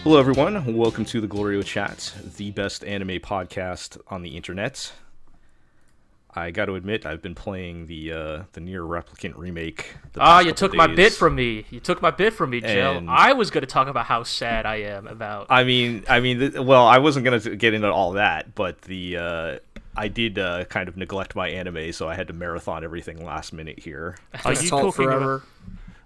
Hello, everyone. Welcome to the GLORIO Chat, the best anime podcast on the internet. I got to admit, I've been playing the Nier Replicant remake. You took my bit from me. You took my bit from me, Jill. I was going to talk about how sad I am about. Well, I wasn't going to get into all that, but I did kind of neglect my anime, so I had to marathon everything last minute here.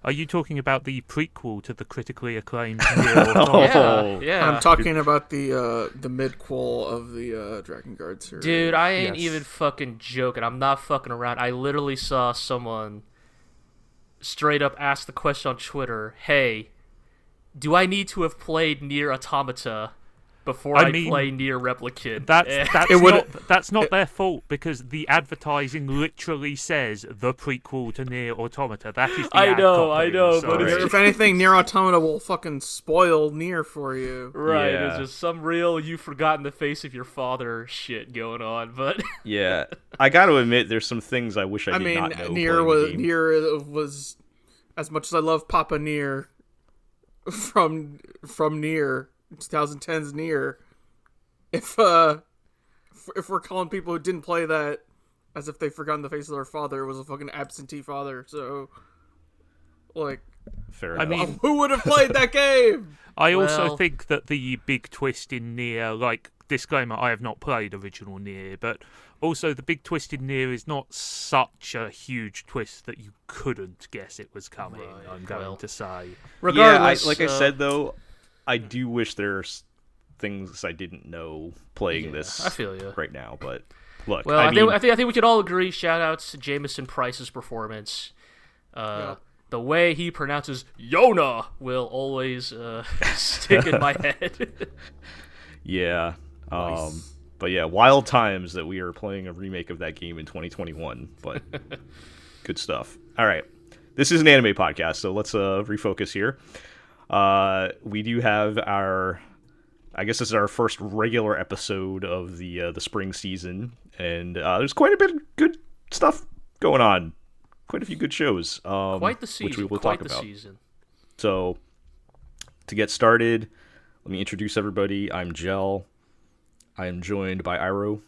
Are you talking about the prequel to the critically acclaimed Nier Automata? Yeah. I'm talking about the mid-quel of the Dragon Guard series. Dude, I ain't even fucking joking. I'm not fucking around. I literally saw someone straight up ask the question on Twitter, hey, do I need to have played Nier Automata before I play Nier Replicant? That's not their fault, because the advertising literally says the prequel to Nier Automata. That is the I know, but if anything, Nier Automata will fucking spoil Nier for you. Right, Yeah. It's just some real you've forgotten the face of your father shit going on, but... Yeah, I got to admit, there's some things I wish I did not know. Nier was, as much as I love Papa Nier from Nier, 2010's Nier. If we're calling people who didn't play that as if they've forgotten the face of their father, it was a fucking absentee father. So, like, Fair I enough. mean, who would have played that game? I also think that the big twist in Nier, like, disclaimer, I have not played original Nier, but also the big twist in Nier is not such a huge twist that you couldn't guess it was coming, I'm going to say. Regardless, I said, though, I do wish there's things I didn't know playing this I feel you. right now, but look, well, I think we could all agree, shout-outs to Jameson Price's performance. The way he pronounces Yona will always stick in my head. Yeah. Nice. But yeah, wild times that we are playing a remake of that game in 2021, but good stuff. All right. This is an anime podcast, so let's refocus here. We do have I guess this is our first regular episode of the spring season, and there's quite a bit of good stuff going on. Quite a few good shows. Quite the season. Which we will talk about. Season. So, to get started, let me introduce everybody. I'm Jel. I am joined by Iro.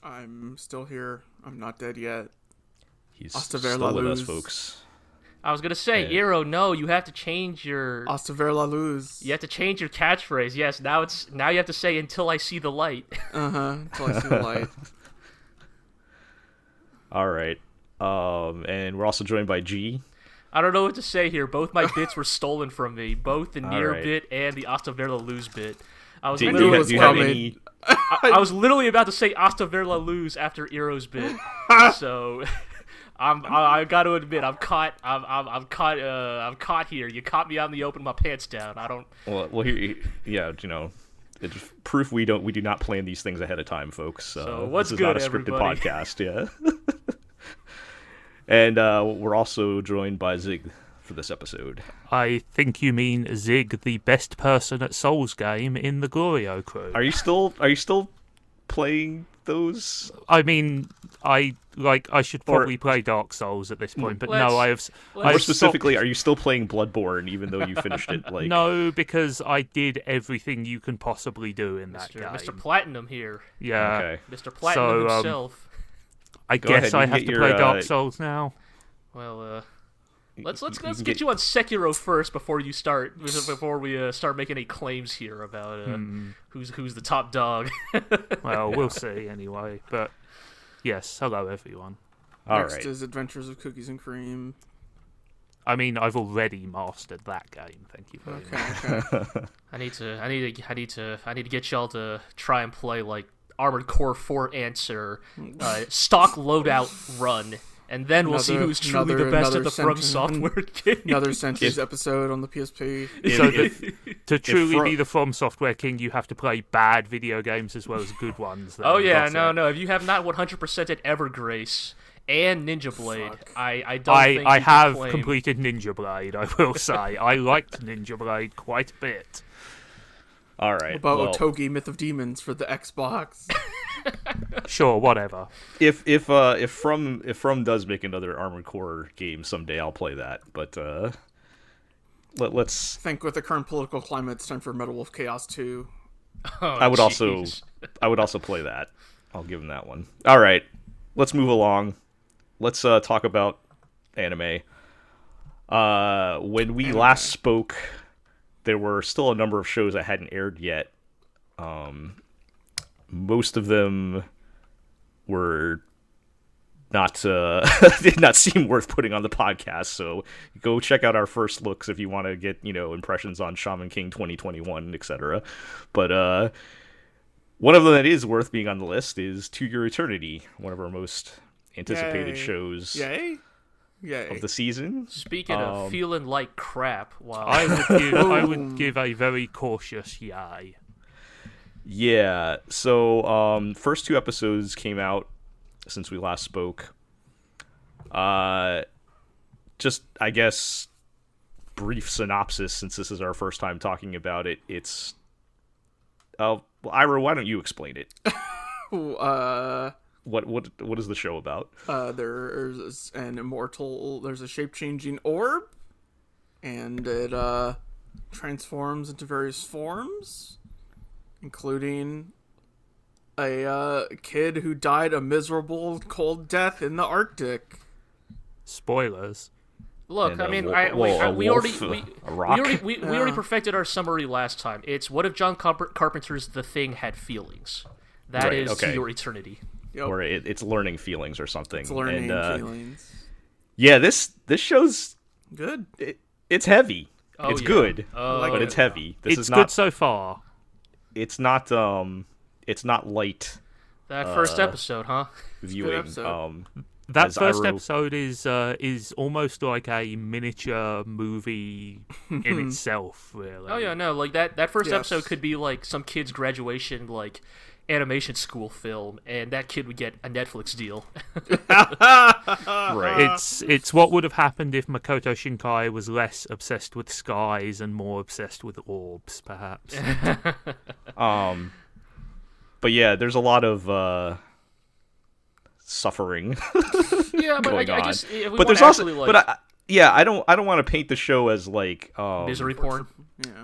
I'm still here. I'm not dead yet. He's Hasta still ver la with us, luz. folks. I was gonna say, Yeah. Iro, no, you have to change your. Hasta ver la luz. You have to change your catchphrase. Yes, now you have to say until I see the light. Until I see the light. All right. And we're also joined by G. I don't know what to say here. Both my bits were stolen from me. Both the Nier right. bit and the Asta Ver La Luz bit. I was Do literally you have any? I was literally about to say Asta Ver La Luz after Iro's bit. So I got to admit, I'm caught. I'm caught here. You caught me out in the open, my pants down. I don't. Well, here, yeah, it's proof we do not plan these things ahead of time, folks. So what's this is good, not a scripted everybody? podcast, yeah. And we're also joined by Zig for this episode. I think you mean Zig, the best person at Souls game in the GLORIO crew. Are you still playing those? I mean, I should probably play Dark Souls at this point, but no, I have. More specifically, are you still playing Bloodborne even though you finished it? Like No, because I did everything you can possibly do in that game. Mr. Platinum here. Yeah. Okay. Mr. Platinum himself. I Go guess ahead, you I can have get to your, play Dark Souls now. Well, let's can get you on Sekiro first before we start making any claims here about who's the top dog. Well, we'll see anyway. But yes, hello everyone. All Next right. is Adventures of Cookies and Cream. I mean, I've already mastered that game. Thank you very much. Okay. I need to get y'all to try and play like Armored Core 4 Answer, stock loadout run, and then we'll see who's truly the best at the From Software game. Another Senses episode on the PSP. To truly be the From Software king, you have to play bad video games as well as good ones. Oh yeah, no. If you have not 100%ed Evergrace and Ninja Blade, I don't think you I can have claim... completed Ninja Blade, I will say. I liked Ninja Blade quite a bit. All right. About well, Otogi Myth of Demons for the Xbox. Sure, whatever. If From does make another Armored Core game someday, I'll play that. But let's. I think with the current political climate, it's time for Metal Wolf Chaos 2. Oh, I would jeez. also play that. I'll give him that one. All right, let's move along. Let's talk about anime. When we last spoke, there were still a number of shows that hadn't aired yet. Most of them were not did not seem worth putting on the podcast. So go check out our first looks if you want to get impressions on Shaman King 2021, etc. But one of them that is worth being on the list is To Your Eternity, one of our most anticipated shows Yay! of the season. Speaking of feeling like crap, wow. I would give a very cautious yay. Yeah. So first 2 episodes came out since we last spoke. Just, I guess, brief synopsis, since this is our first time talking about it. It's Ira, why don't you explain it? What is the show about? There's there's a shape-changing orb, and it transforms into various forms, including a kid who died a miserable cold death in the Arctic. Spoilers. Look, And I mean, we already perfected our summary last time. It's what if John Carpenter's The Thing had feelings? That Right, is okay. To Your Eternity. Yep. Or it's learning feelings or something. It's learning and, feelings. Yeah, this show's Good. it's heavy. Oh, It's yeah. good, Oh, like but it. it's heavy. This It's is good not. so far. It's not. It's not light that first episode, huh? viewing. episode. That As first Iroh- episode is almost like a miniature movie in itself, really. Oh yeah, no, like that first Yes. episode could be like some kid's graduation like animation school film, and that kid would get a Netflix deal. Right. It's what would have happened if Makoto Shinkai was less obsessed with skies and more obsessed with orbs, perhaps. But yeah, there's a lot of suffering Yeah, but going I on. just if we But there's wanna also, actually, like, but I don't want to paint the show as like misery porn.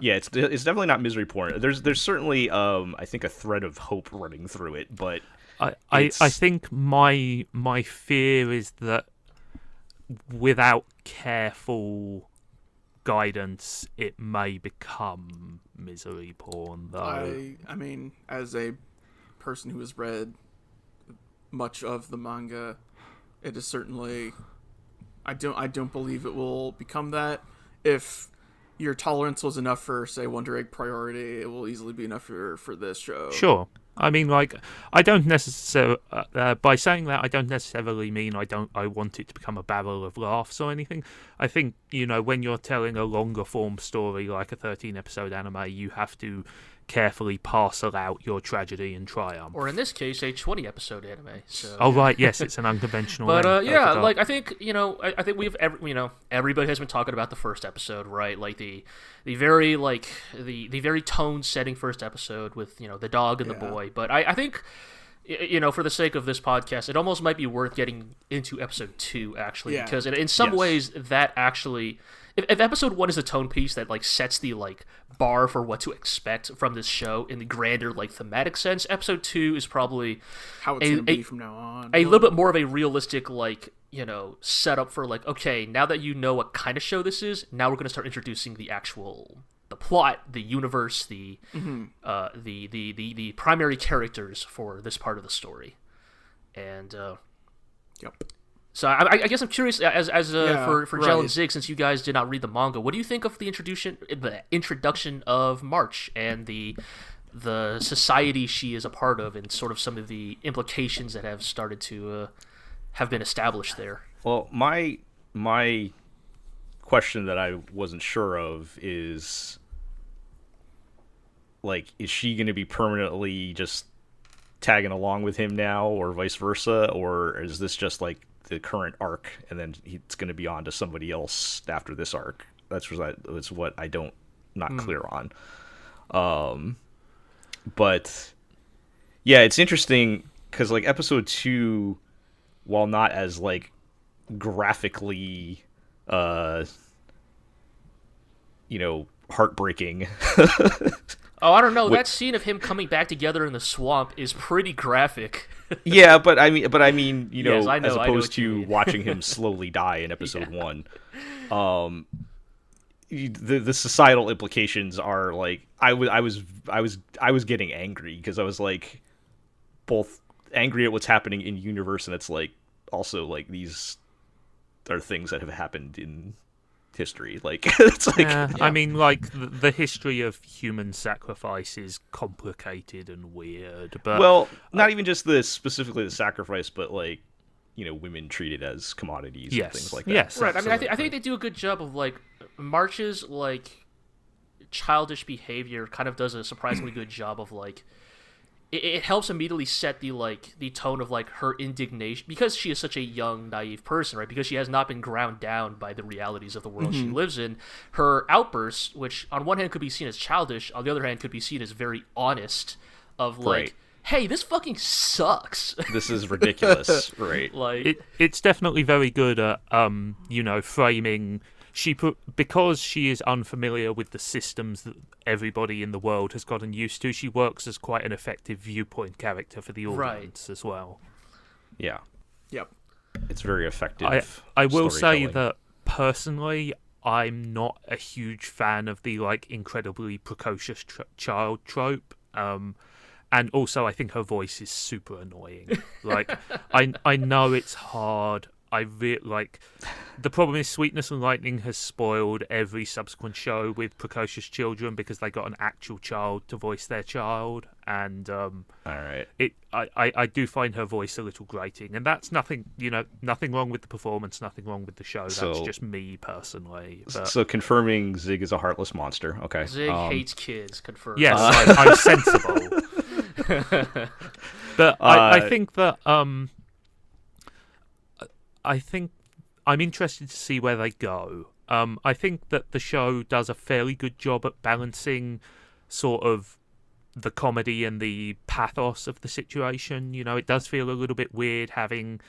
Yeah, it's definitely not misery porn. There's certainly I think a thread of hope running through it, but I think my fear is that without careful guidance, it may become misery porn. Though I mean, as a person who has read much of the manga, it is certainly. I don't believe it will become that. If your tolerance was enough for, say, Wonder Egg Priority, it will easily be enough for this show. sure. I mean, like, I don't necessarily. By saying that, I don't necessarily mean I want it to become a barrel of laughs or anything. I think when you're telling a longer form story like a 13-episode anime, you have to carefully parcel out your tragedy and triumph. Or in this case, a 20-episode anime. So. Oh right, yes, it's an unconventional. But length, I yeah, forgot. like I think I think we've everybody has been talking about the first episode, right? Like the very the very tone setting first episode with the dog and the boy. But I think for the sake of this podcast, it almost might be worth getting into episode 2 actually, Yeah. because in some Yes. ways that actually. If episode 1 is a tone piece that sets the bar for what to expect from this show in the grander thematic sense, episode 2 is probably How it's going to be from now on. a little bit more of a realistic setup for okay, now that you know what kind of show this is, now we're going to start introducing the plot, the universe, the primary characters for this part of the story, and Yep. so I guess I'm curious as for right. Gel and Zig, since you guys did not read the manga, what do you think of the introduction of March and the society she is a part of, and sort of some of the implications that have started to have been established there? well, my question that I wasn't sure of is is she going to be permanently just tagging along with him now, or vice versa, or is this just the current arc, and then it's going to be on to somebody else after this arc? That's what I don't not clear on. But yeah, it's interesting because episode 2, while not as graphically heartbreaking. Oh, I don't know. That scene of him coming back together in the swamp is pretty graphic. Yeah, but I mean, Yes, I know as what opposed you to mean. watching him slowly die in episode 1, the societal implications are like I was getting angry because I was like both angry at what's happening in universe, and it's like also like these are things that have happened in history. Like it's like I mean, like the history of human sacrifice is complicated and weird, but well, not even just specifically the sacrifice, but like women treated as commodities and things like that. Yes, Right. I mean, absolutely. I think they do a good job of like March's like childish behavior kind of does a surprisingly good job of like it helps immediately set the tone of like her indignation because she is such a young naive person, right? Because she has not been ground down by the realities of the world she lives in. Her outbursts, which on one hand could be seen as childish, on the other hand could be seen as very honest, of like, Right. hey, this fucking sucks. This is ridiculous, right? Like It's definitely very good at framing. Because she is unfamiliar with the systems that everybody in the world has gotten used to, she works as quite an effective viewpoint character for the audience as well. Yeah, Yep. it's very effective. I will say storytelling. that personally, I'm not a huge fan of the like incredibly precocious child trope. And also, I think her voice is super annoying. Like, I know it's hard. The problem is Sweetness and Lightning has spoiled every subsequent show with precocious children because they got an actual child to voice their child, and All right. I do find her voice a little grating, and that's nothing wrong with the performance, nothing wrong with the show. That's So- just me personally. But So confirming Zig is a heartless monster. Okay. Zig hates kids, confirmed. yes, I'm sensible. But I think that I think I'm interested to see where they go. I think that the show does a fairly good job at balancing sort of the comedy and the pathos of the situation. It does feel a little bit weird having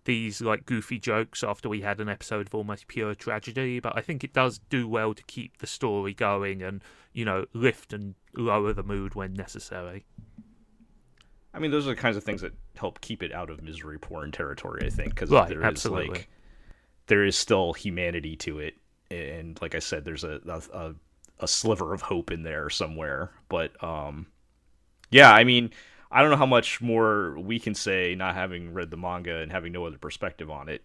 these like goofy jokes after we had an episode of almost pure tragedy, but I think it does do well to keep the story going and, lift and lower the mood when necessary. I mean, those are the kinds of things that help keep it out of misery porn territory, I think, because Right, there is absolutely. there is still humanity to it, and like I said, there's a sliver of hope in there somewhere. But yeah, I mean, I don't know how much more we can say, not having read the manga and having no other perspective on it,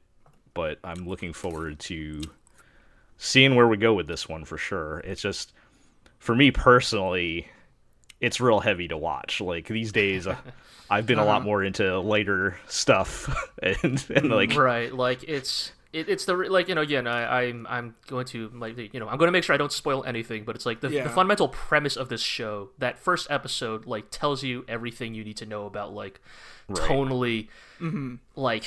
but I'm looking forward to seeing where we go with this one for sure. It's just, for me personally, it's real heavy to watch. Like these days, I've been a lot more into lighter stuff, and like Right, like it's the like again I'm going to like I'm going to make sure I don't spoil anything, but it's like the fundamental premise of this show. That first episode like tells you everything you need to know about like tonally, like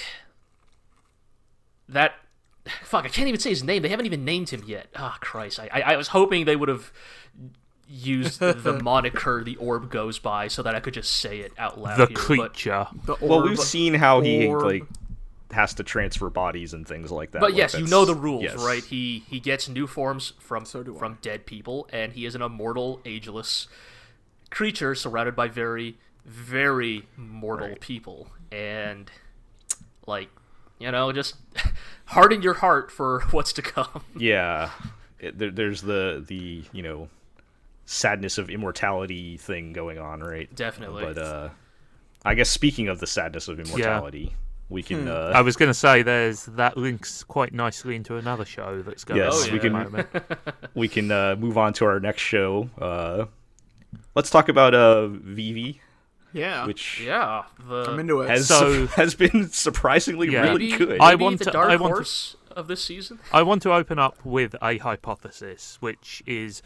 that. Fuck, I can't even say his name. They haven't even named him yet. Ah, Christ! I was hoping they would have used the moniker the orb goes by so that I could just say it out loud. The here, creature. The well, orb, we've seen how he orb. like has to transfer bodies and things like that. But Like, yes, you that's- know the rules, yes. right? He gets new forms from do I. from dead people, and he is an immortal, ageless creature surrounded by very, very mortal people. And like, just harden your heart for what's to come. Yeah, there's the sadness of immortality thing going on, right? Definitely. But I guess speaking of the sadness of immortality, we can I was going to say that links quite nicely into another show that's going Yes, on we at the can- moment. we can move on to our next show. Let's talk about Vivi, Yeah. which Yeah, I'm into it. has been surprisingly Yeah. really maybe, good. I maybe want the to- dark I want to- horse of this season. I want to open up with a hypothesis, which is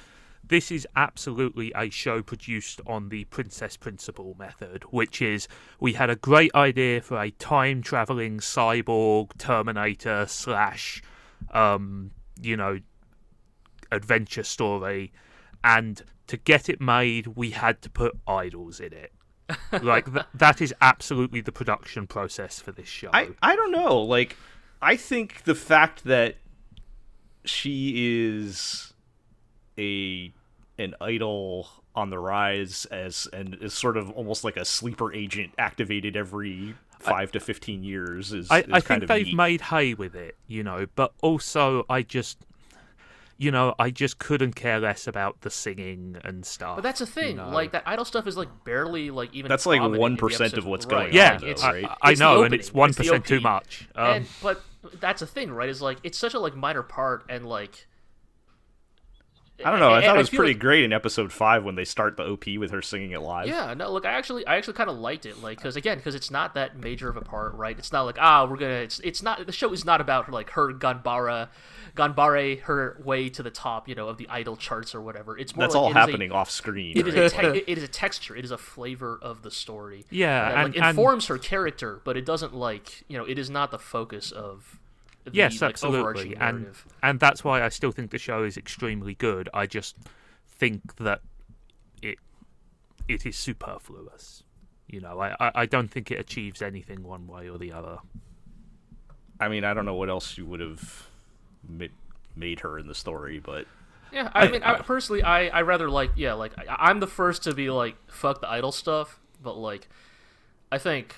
this is absolutely a show produced on the Princess Principle method, which is we had a great idea for a time-traveling cyborg Terminator / adventure story, and to get it made, we had to put idols in it. Like, that is absolutely the production process for this show. I don't know. Like, I think the fact that she is an idol on the rise and is sort of almost like a sleeper agent activated every 5 to 15 years is I kind think of they've neat. made hay with it, but also I just couldn't care less about the singing and stuff. But that's the thing. Like, that idol stuff is like barely like even. That's like prominent in the 1% of episodes. what's Right. going yeah, on, though, it's, right? I it's the know, and opening. it's It's the 1% too OP. much. But that's the thing, right? Is like it's such a like minor part, and like I don't know. I thought it was feel pretty like- great in episode 5 when they start the OP with her singing it live. Yeah, no, look, I actually kind of liked it, like, because it's not that major of a part, right? It's not like it's not, the show is not about like her ganbare her way to the top, of the idol charts or whatever. It's more That's like all it is a- happening off screen. It is right? it is a texture. It is a flavor of the story. Yeah, that, and informs her character, but it doesn't it is not the focus of. The, yes, like, absolutely, overarching narrative. and that's why I still think the show is extremely good. I just think that it is superfluous. I don't think it achieves anything one way or the other. I mean, I don't know what else you would have made her in the story, but Yeah, I mean, personally, I rather I'm the first to be like, fuck the idol stuff, but like, I think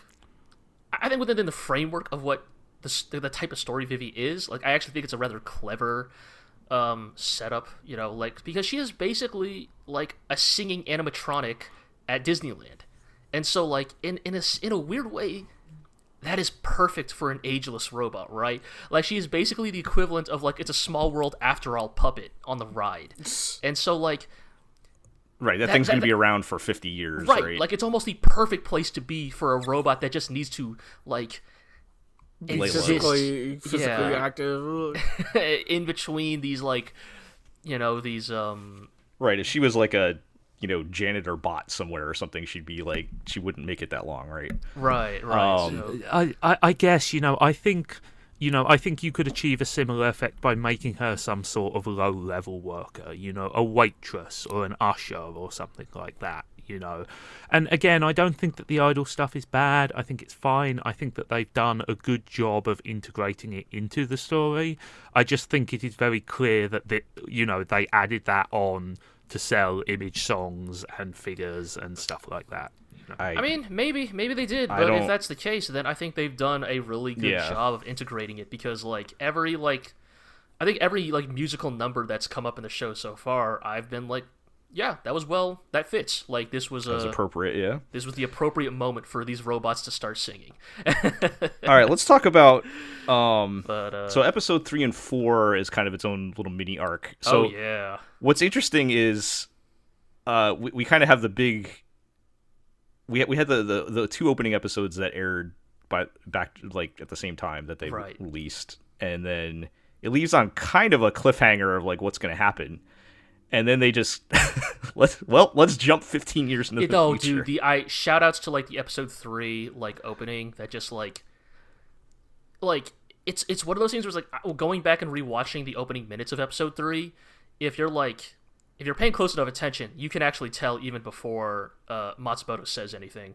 within the framework of what the type of story Vivi is, like, I actually think it's a rather clever setup, because she is basically like a singing animatronic at Disneyland, and so like in a weird way, that is perfect for an ageless robot, right? Like, she is basically the equivalent of like It's a Small World After All puppet on the ride, and so like. right, that thing's going to be around for 50 years, right? Like, it's almost the perfect place to be for a robot that just needs to like exist physically Yeah. active. in between these like these Right, if she was like a janitor bot somewhere or something, she'd be like, she wouldn't make it that long, right? right Um, so, I guess I think you could achieve a similar effect by making her some sort of low level worker, a waitress or an usher or something like that. And again, I don't think that the idol stuff is bad. I think it's fine. I think that they've done a good job of integrating it into the story. I just think it is very clear that they added that on to sell image songs and figures and stuff like that. I mean, maybe they did, I but if don't- that's the case, then I think they've done a really good Yeah. job of integrating it, because like every musical number that's come up in the show so far, I've been like, yeah, that fits. Like, this was That's appropriate, yeah. this was the appropriate moment for these robots to start singing. All right, let's talk about But so episode 3 and 4 is kind of its own little mini arc. So oh yeah, what's interesting is we kind of have the big we had the 2 opening episodes that aired back like at the same time that they Right. released, and then it leaves on kind of a cliffhanger of like what's going to happen, and then they just let's jump 15 years into the future. dude, shout outs to like the episode 3 like opening that just like it's one of those things where it's like, going back and rewatching the opening minutes of episode 3, if you're paying close enough attention, you can actually tell even before Matsumoto says anything.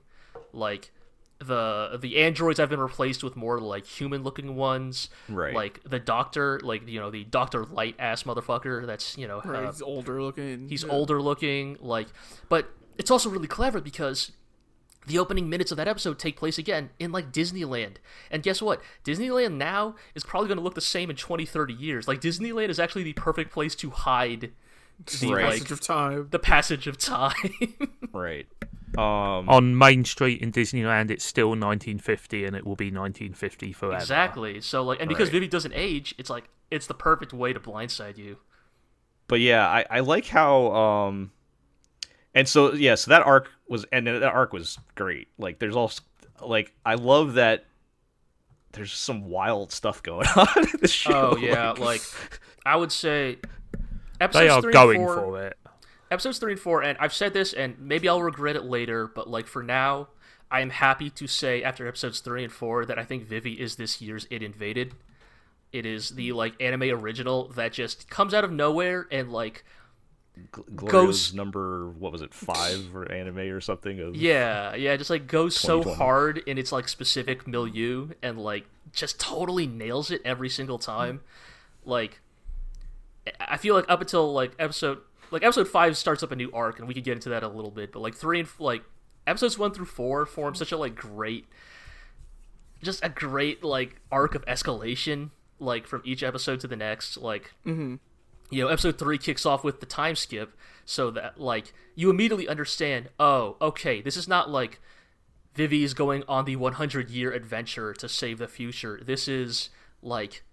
Like, the androids have been replaced with more like human looking ones. Right. Like the doctor, like the Dr. Light ass motherfucker. That's Right, he's older looking. he's older looking. Like, but it's also really clever because the opening minutes of that episode take place again in like Disneyland. And guess what? Disneyland now is probably going to look the same in 20, 30 years. Like, Disneyland is actually the perfect place to hide the Right. Passage of time. the passage of time. Right. On Main Street in Disneyland, it's still 1950, and it will be 1950 forever. Exactly. So like, and because Right. Vivi doesn't age, it's like it's the perfect way to blindside you. But yeah, I like how and so that arc was great. Like, there's also like, I love that there's some wild stuff going on in the show. Oh yeah, like I would say They episodes are 3 going and 4, for it. Episodes 3 and 4, and I've said this, and maybe I'll regret it later, but like for now, I am happy to say after episodes 3 and 4 that I think Vivi is this year's It Invaded. It is the like anime original that just comes out of nowhere and like Glorio's goes- number, what was it, 5 or anime or something of yeah, just like goes so 2020. hard in its like specific milieu and like just totally nails it every single time. Like, I feel like up until like episode like episode 5 starts up a new arc, and we could get into that a little bit. But like 3 and like episodes 1 through 4 form such a like great, just a great like arc of escalation, like from each episode to the next. Like, you know, episode 3 kicks off with the time skip, so that like you immediately understand. Oh, okay, this is not like Vivi is going on the 100-year adventure to save the future. This is like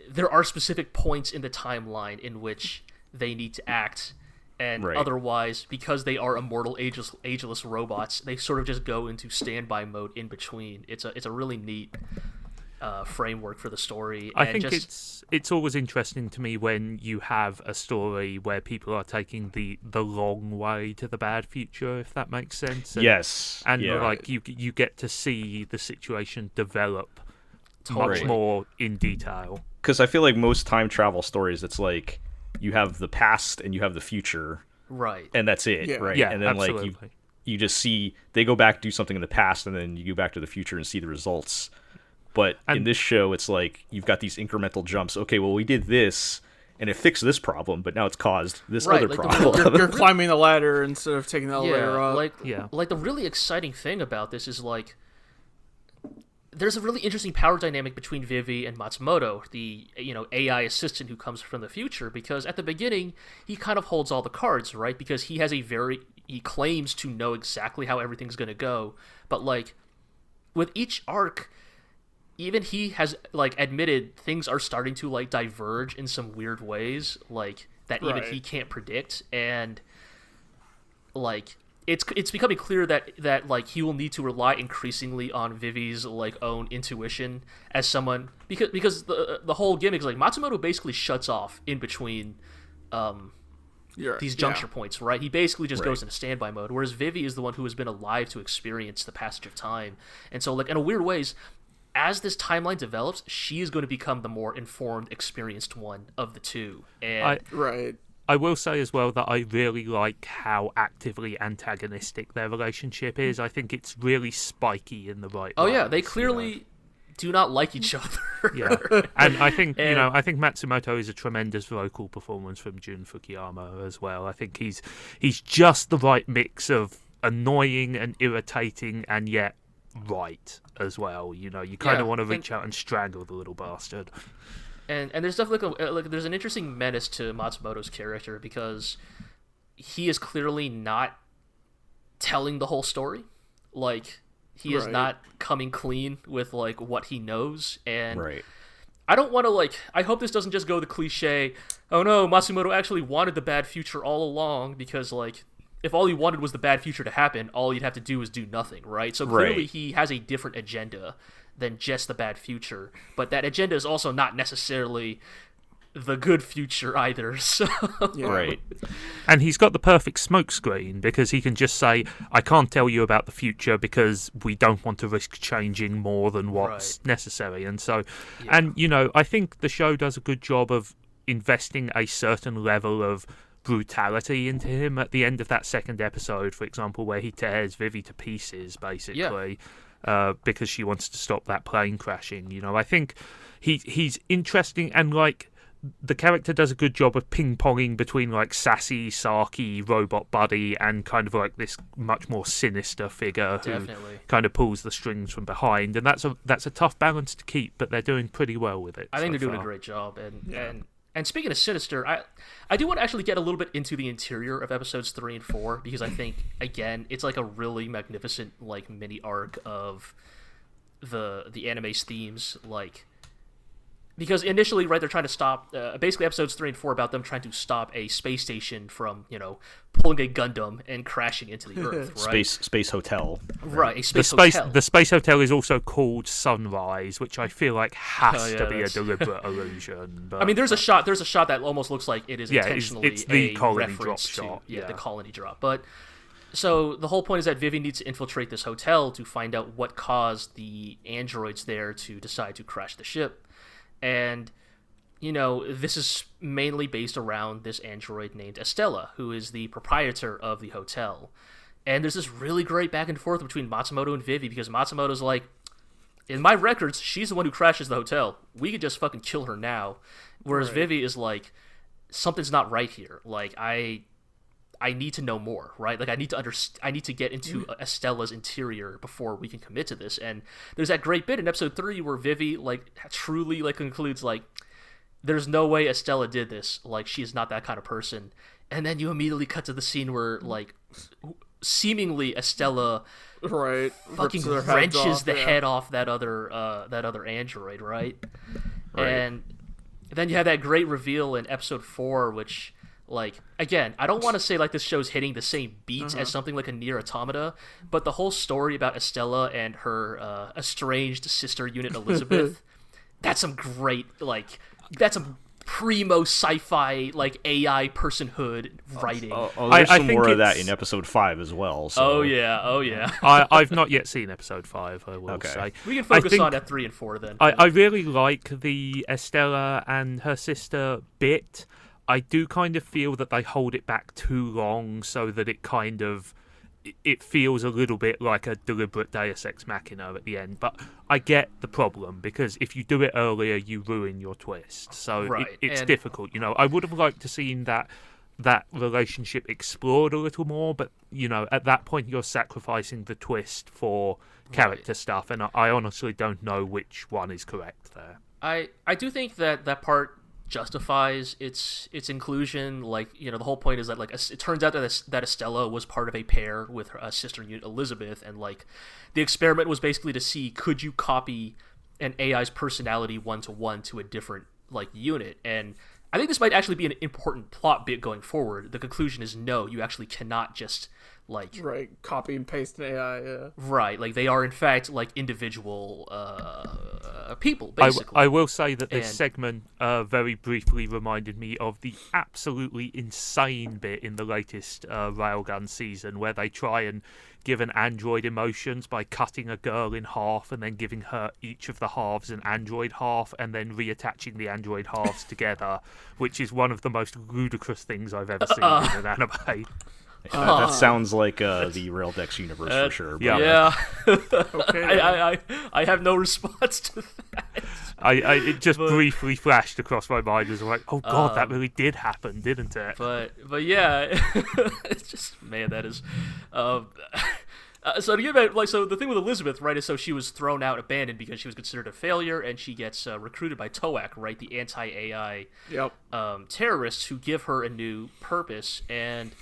there are specific points in the timeline in which they need to act, and otherwise, because they are immortal, ageless robots, they sort of just go into standby mode in between. It's a really neat framework for the story. I think it's always interesting to me when you have a story where people are taking the long way to the bad future, if that makes sense. And, yes, and like you get to see the situation develop much more in detail. Because I feel like most time travel stories, it's like you have the past and you have the future, right? And that's it, right? Yeah, and then absolutely. like you just see they go back, do something in the past, and then you go back to the future and see the results. But in this show, it's like you've got these incremental jumps. Okay, well, we did this, and it fixed this problem, but now it's caused this other like problem. You're climbing the ladder instead of taking the elevator up. Like the really exciting thing about this is like there's a really interesting power dynamic between Vivi and Matsumoto, the AI assistant who comes from the future, because at the beginning he kind of holds all the cards, right? Because he claims to know exactly how everything's going to go, but like with each arc, even he has like admitted things are starting to like diverge in some weird ways, like that even he can't predict, and like it's becoming clear that like he will need to rely increasingly on Vivi's like own intuition as someone, because the whole gimmick is like Matsumoto basically shuts off in between these juncture points, right? He basically just goes into standby mode, whereas Vivi is the one who has been alive to experience the passage of time, and so like in a weird ways, as this timeline develops, she is going to become the more informed, experienced one of the two. And I will say as well that I really like how actively antagonistic their relationship is. I think it's really spiky in the right way. Oh yeah, they clearly do not like each other. Yeah, and I think I think Matsumoto is a tremendous vocal performance from Jun Fukuyama as well. I think he's just the right mix of annoying and irritating, and yet right as well. You kind of want to reach out and strangle the little bastard. And there's definitely there's an interesting menace to Matsumoto's character, because he is clearly not telling the whole story. Like he is not coming clean with like what he knows, and I don't want to I hope this doesn't just go the cliche, oh no, Matsumoto actually wanted the bad future all along, because like if all he wanted was the bad future to happen, all he'd have to do is do nothing, right? So clearly he has a different agenda than just the bad future, but that agenda is also not necessarily the good future either. So and he's got the perfect smokescreen, because he can just say, I can't tell you about the future because we don't want to risk changing more than what's necessary. And so and I think the show does a good job of investing a certain level of brutality into him at the end of that second episode, for example, where he tears Vivi to pieces basically. Because she wants to stop that plane crashing. I think he's interesting, and like the character does a good job of ping-ponging between like sassy, sarky robot buddy and kind of like this much more sinister figure who kind of pulls the strings from behind, and that's a tough balance to keep, but they're doing pretty well with it. I think they're doing a great job, and speaking of sinister, I do want to actually get a little bit into the interior of episodes 3 and 4, because I think, again, it's like a really magnificent like mini arc of the anime's themes, like because initially, they're trying to stop basically episodes 3 and 4 about them trying to stop a space station from pulling a Gundam and crashing into the Earth, right? Space hotel, right? A space hotel. The space hotel is also called Sunrise, which I feel like has to be a deliberate illusion. But, I mean, there's a shot that almost looks like it is intentionally it's the colony drop reference shot. to the colony drop. But so the whole point is that Vivi needs to infiltrate this hotel to find out what caused the androids there to decide to crash the ship. And, this is mainly based around this android named Estella, who is the proprietor of the hotel. And there's this really great back and forth between Matsumoto and Vivi, because Matsumoto's like, in my records, she's the one who crashes the hotel. We could just fucking kill her now. Whereas Vivi is like, something's not right here. Like I need to know more, right? Like I need to get into Estella's interior before we can commit to this. And there's that great bit in episode 3 where Vivi like truly like concludes like, there's no way Estella did this. Like she is not that kind of person. And then you immediately cut to the scene where like seemingly Estella fucking wrenches the head off that other android, right? And then you have that great reveal in episode 4, which, like, again, I don't want to say like this show's hitting the same beats as something like a Nier Automata, but the whole story about Estella and her estranged sister unit Elizabeth, that's some great, like, that's some primo sci-fi, like, AI personhood writing. There's some more of that in episode 5 as well. So. Oh yeah. I've not yet seen episode 5, I will say. We can focus on at 3 and 4 then. I really like the Estella and her sister bit. I do kind of feel that they hold it back too long so that it feels a little bit like a deliberate Deus Ex Machina at the end. But I get the problem, because if you do it earlier, you ruin your twist. So it's difficult. I would have liked to seen that relationship explored a little more, but, at that point you're sacrificing the twist for character stuff, and I honestly don't know which one is correct there. I do think that part justifies its inclusion. Like, the whole point is that, like, it turns out that Estella was part of a pair with her sister unit Elizabeth, and, like, the experiment was basically to see, could you copy an AI's personality 1-to-1 to a different, like, unit. And I think this might actually be an important plot bit going forward. The conclusion is no, you actually cannot just, like, copy and paste an AI. Right, like, they are in fact like individual people, basically. I will say that this segment very briefly reminded me of the absolutely insane bit in the latest Railgun season, where they try and give an android emotions by cutting a girl in half and then giving her each of the halves an android half and then reattaching the android halves together, which is one of the most ludicrous things I've ever seen in an anime. That sounds like the Raildex universe for sure. But yeah. Okay. I have no response to that. It just briefly flashed across my mind as like, oh god, that really did happen, didn't it? But yeah, it's just, man, that is. So to give it, like, so the thing with Elizabeth, right, is so she was thrown out, abandoned because she was considered a failure, and she gets recruited by TOAC, right, the anti-AI terrorists who give her a new purpose. And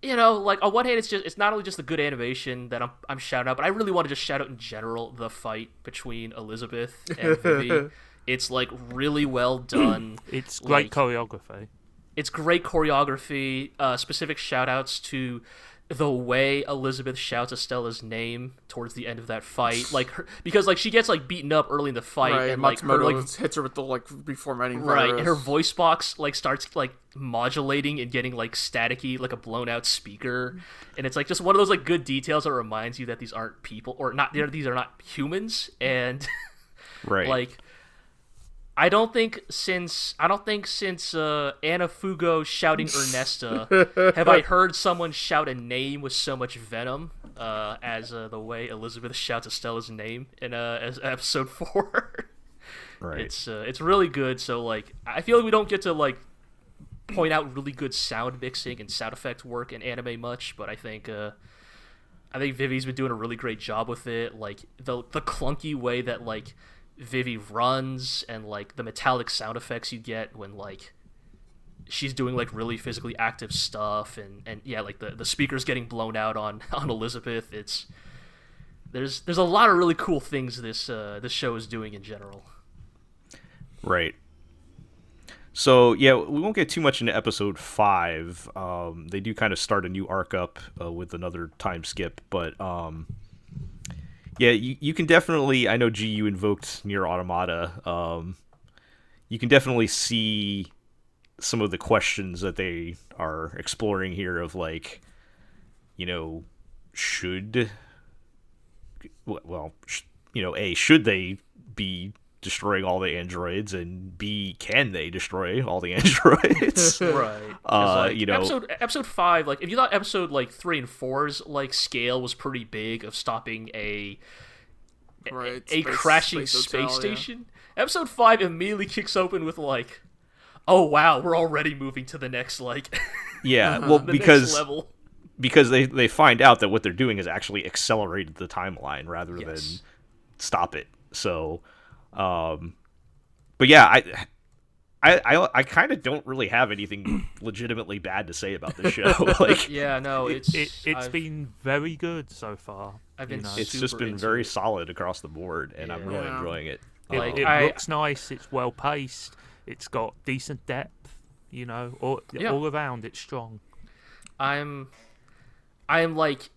like, on one hand, it's not only just the good animation that I'm shouting out, but I really want to just shout out in general the fight between Elizabeth and Vivi. It's, like, really well done. It's great choreography. It's great choreography. Specific shout outs to the way Elizabeth shouts Estella's name towards the end of that fight, like, because, like, she gets, like, beaten up early in the fight, and, like, her, like, hits her with the, like, reformatting right, virus. and her voice box, like, starts, like, modulating and getting, like, staticky, like a blown out speaker, and it's, like, just one of those, like, good details that reminds you that these aren't people, or not, these are not humans, and like, I don't think since Ana Fugo shouting Ernesta have I heard someone shout a name with so much venom as the way Elizabeth shouts Estella's name in as episode 4. Right. It's really good. So, like, I feel like we don't get to, like, point out really good sound mixing and sound effect work in anime much, but I think Vivi's been doing a really great job with it. Like, the clunky way that, like, Vivi runs, and, like, the metallic sound effects you get when, like, she's doing, like, really physically active stuff, and yeah, like, the speakers getting blown out on Elizabeth. There's a lot of really cool things this show is doing in general. Right. So yeah, we won't get too much into episode 5. They do kind of start a new arc up with another time skip, but yeah, you can definitely, I know G, you invoked Nier Automata. You can definitely see some of the questions that they are exploring here of, like, should they be destroying all the androids, and B, can they destroy all the androids? Right. Episode 5, like, if you thought episode, like, 3 and 4's, like, scale was pretty big of stopping a crashing space station, episode 5 immediately kicks open with, like, oh wow, we're already moving to the next like Yeah, well, the because next level. because they find out that what they're doing is actually accelerated the timeline rather than Yes. stop it. So, but yeah, I kind of don't really have anything legitimately bad to say about this show. Like, Yeah, no, It's I've- been very good so far. I've been you know. it's super just been into very it. solid across the board, and I'm really Yeah. enjoying it. Like, It I- looks nice. It's well paced. It's got decent depth. You know, Yeah. all around it's strong. I am like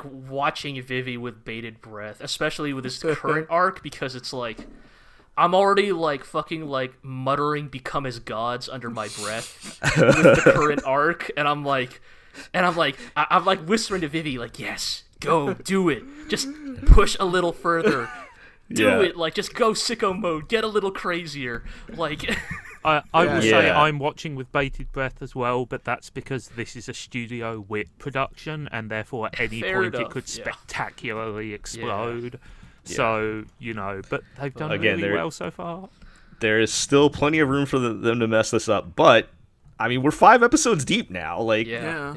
watching Vivi with bated breath, especially with this current arc, because it's like I'm already like fucking like muttering "become as gods" under my breath with the current arc, and I'm like whispering to Vivi like, "Yes, go do it. Just push a little further. Do Yeah. it. Like just go sicko mode. Get a little crazier." Like I will Yeah. say I'm watching with bated breath as well, but that's because this is a Studio Wit production, and therefore at any Fair point enough, it could yeah. spectacularly explode. So, you know, but they've done Again, really they're- well so far. There is still plenty of room for them to mess this up, but I mean, we're 5 episodes deep now. Like, yeah.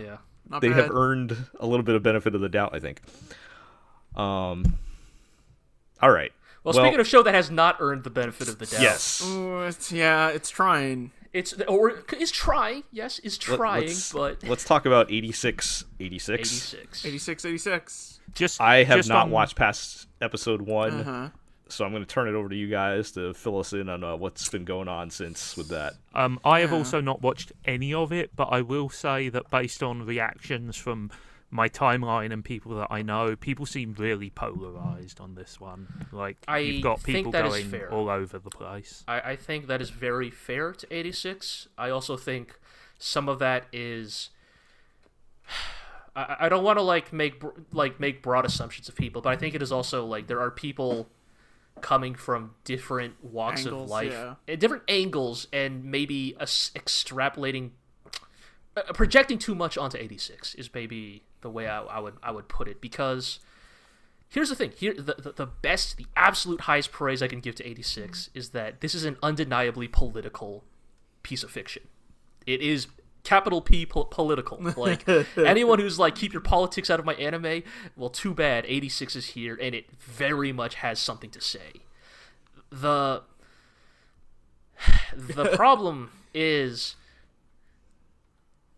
Not they bad. have earned a little bit of benefit of the doubt, I think. All right. Well, speaking of show that has not earned the benefit of the doubt. yes. Ooh, it's trying. It's trying, yes, is trying, but let's talk about 86. 86. 86, 86. I have just not on- watched past episode 1, Uh-huh. so I'm going to turn it over to you guys to fill us in on what's been going on since with that. I have also not watched any of it, but I will say that based on reactions from my timeline and people that I know, people seem really polarized on this one. Like, I you've got think people that is going fair. all over the place. I think that is very fair to 86. I also think some of that is. I don't want to make broad assumptions of people, but I think it is also like there are people coming from different walks of Angles, life, yeah. at different angles, and maybe extrapolating, projecting too much onto 86 is maybe the way I would put it. Because here's the thing: the best, the absolute highest praise I can give to 86 is that this is an undeniably political piece of fiction. It is capital P political. Like, anyone who's like, keep your politics out of my anime, well, too bad. 86 is here, and it very much has something to say. The problem is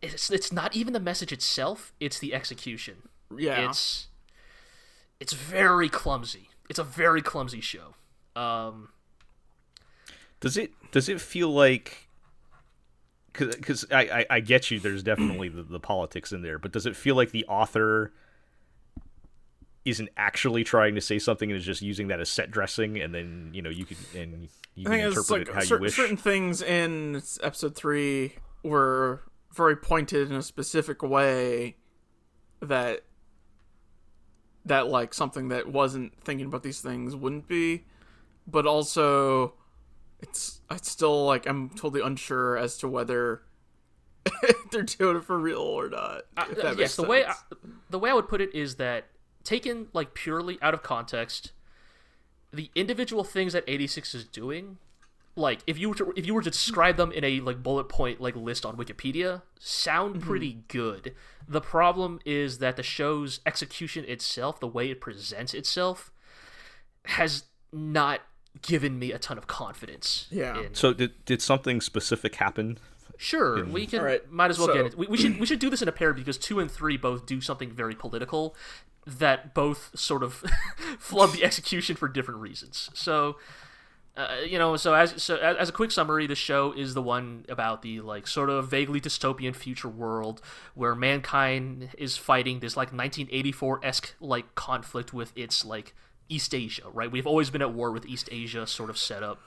it's not even the message itself, it's the execution. Yeah. It's very clumsy. It's a very clumsy show. Does it feel like, because I get you, there's definitely the politics in there, but does it feel like the author isn't actually trying to say something and is just using that as set dressing, and then you can I think it's interpret like it how you wish? certain things in episode 3 were very pointed in a specific way that like something that wasn't thinking about these things wouldn't be, but also it's still like I'm totally unsure as to whether they're doing it for real or not. If that makes Yes, the way I would put it is that taken like purely out of context, the individual things that 86 is doing, like if you were to describe them in a like bullet point like list on Wikipedia, sound pretty good. The problem is that the show's execution itself, the way it presents itself, has not given me a ton of confidence. Yeah. in- So did something specific happen? Sure, we can. All right, Might as well so- get it. We should do this in a pair because 2 and 3 both do something very political that both sort of flub the execution for different reasons. So, so as a quick summary, the show is the one about the like sort of vaguely dystopian future world where mankind is fighting this like 1984-esque like conflict with its like East Asia, right? We've always been at war with East Asia sort of setup.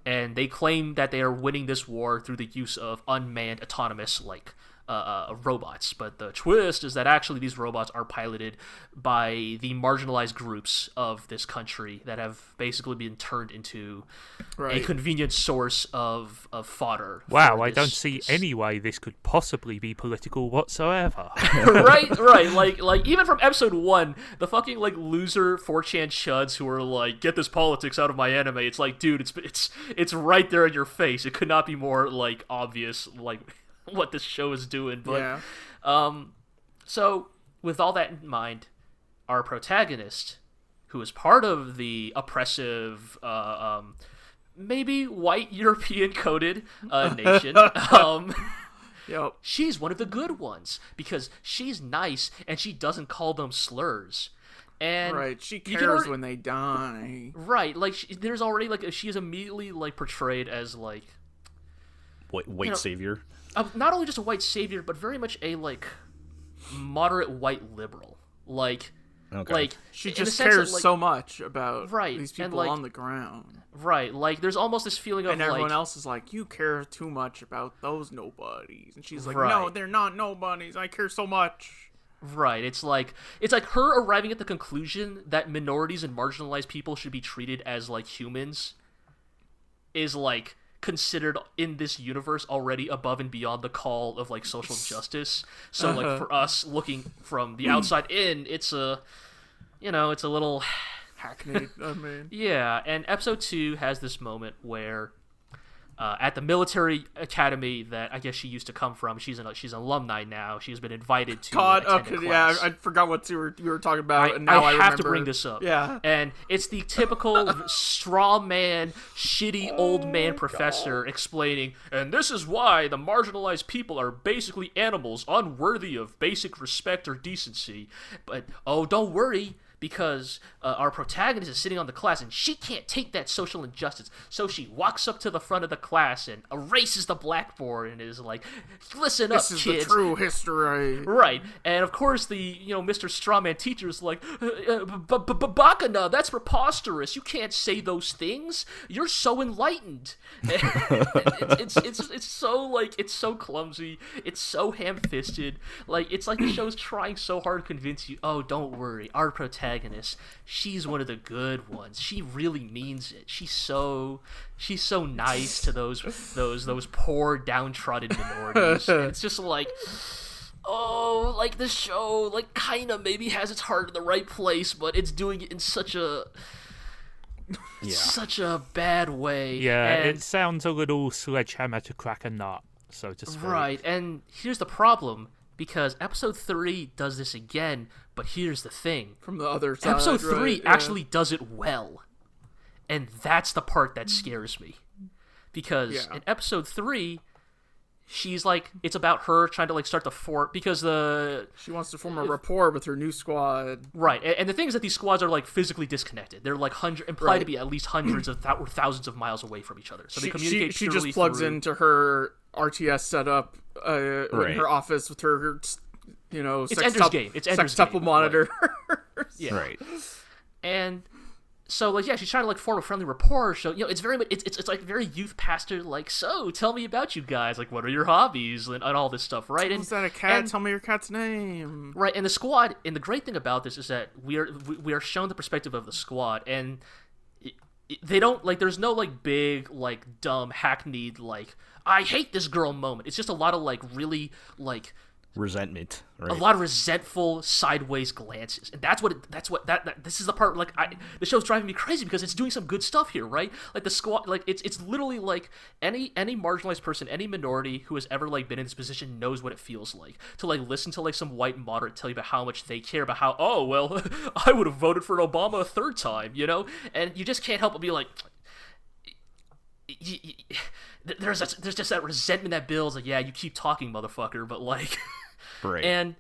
And they claim that they are winning this war through the use of unmanned autonomous like robots. But the twist is that actually these robots are piloted by the marginalized groups of this country that have basically been turned into a convenient source of fodder. Wow, I don't see any way this could possibly be political whatsoever. right. Like even from episode 1, the fucking like loser 4chan chuds who are like, get this politics out of my anime. It's like, dude, it's right there in your face. It could not be more like obvious, like what this show is doing. But so with all that in mind, our protagonist, who is part of the oppressive maybe white European coded nation, Yep. she's one of the good ones because she's nice and she doesn't call them slurs. And she cares when they die. Right, like there's already like she is immediately like portrayed as like white savior. Not only just a white savior, but very much a like moderate white liberal. Like, she just cares so much about these people and, like, on the ground. Right, like there's almost this feeling of and everyone like, else is like, you care too much about those nobodies, and she's like, no, they're not nobodies. I care so much. Right, it's like her arriving at the conclusion that minorities and marginalized people should be treated as like humans is like considered in this universe already above and beyond the call of like social justice. So like for us looking from the outside in, it's a little hackneyed. I mean, yeah. And episode 2 has this moment where at the military academy that I guess she used to come from, she's an alumni now. She's been invited to attend a class. I forgot what we were talking about, and now I have remember. to bring this up. Yeah, and it's the typical straw man, shitty old man professor explaining, and this is why the marginalized people are basically animals, unworthy of basic respect or decency. But don't worry, because our protagonist is sitting on the class and she can't take that social injustice. So she walks up to the front of the class and erases the blackboard and is like, listen up, kids. This is the true history. Right. And of course the, Mr. Strawman teacher is like, Bakana, that's preposterous. You can't say those things. You're so enlightened. It's so like, it's so clumsy. It's so ham-fisted. Like, it's like the show's trying so hard to convince you, oh, don't worry, our protagonist, she's one of the good ones. She really means it. She's so nice to those poor downtrodden minorities. And it's just like, like this show like kind of maybe has its heart in the right place, but it's doing it in such a bad way. Yeah, and it sounds a little sledgehammer to crack a nut, so to speak. Right, and here's the problem. Because episode 3 does this again, but here's the thing. From the other side, episode 3 actually does it well. And that's the part that scares me. Because in episode 3, she's like, it's about her trying to like start the fort, because she wants to form a rapport with her new squad. Right, and the thing is that these squads are like physically disconnected. They're like implied to be at least hundreds of or thousands of miles away from each other. So they communicate. She just plugs into her RTS setup in her office with her, it's Ender's Game. It's Ender's Sextuple Game. monitor. Yeah. Right. And so like she's trying to like form a friendly rapport. So it's very much it's like very youth pastor like, so tell me about you guys, like what are your hobbies and all this stuff, right? Is that a cat? Tell me your cat's name. Right, and the squad. And the great thing about this is that we are shown the perspective of the squad, and they don't like. There's no like big like dumb hackneyed like I hate this girl moment. It's just a lot of like really like resentment, right? A lot of resentful sideways glances, and this is the part like the show's driving me crazy because it's doing some good stuff here, right? Like the squad, like it's literally like any marginalized person, any minority who has ever like been in this position knows what it feels like to like listen to like some white moderate tell you about how much they care about how I would have voted for Obama a third time, and you just can't help but be like. There's just that resentment that builds, like, yeah, you keep talking, motherfucker, but like, right. And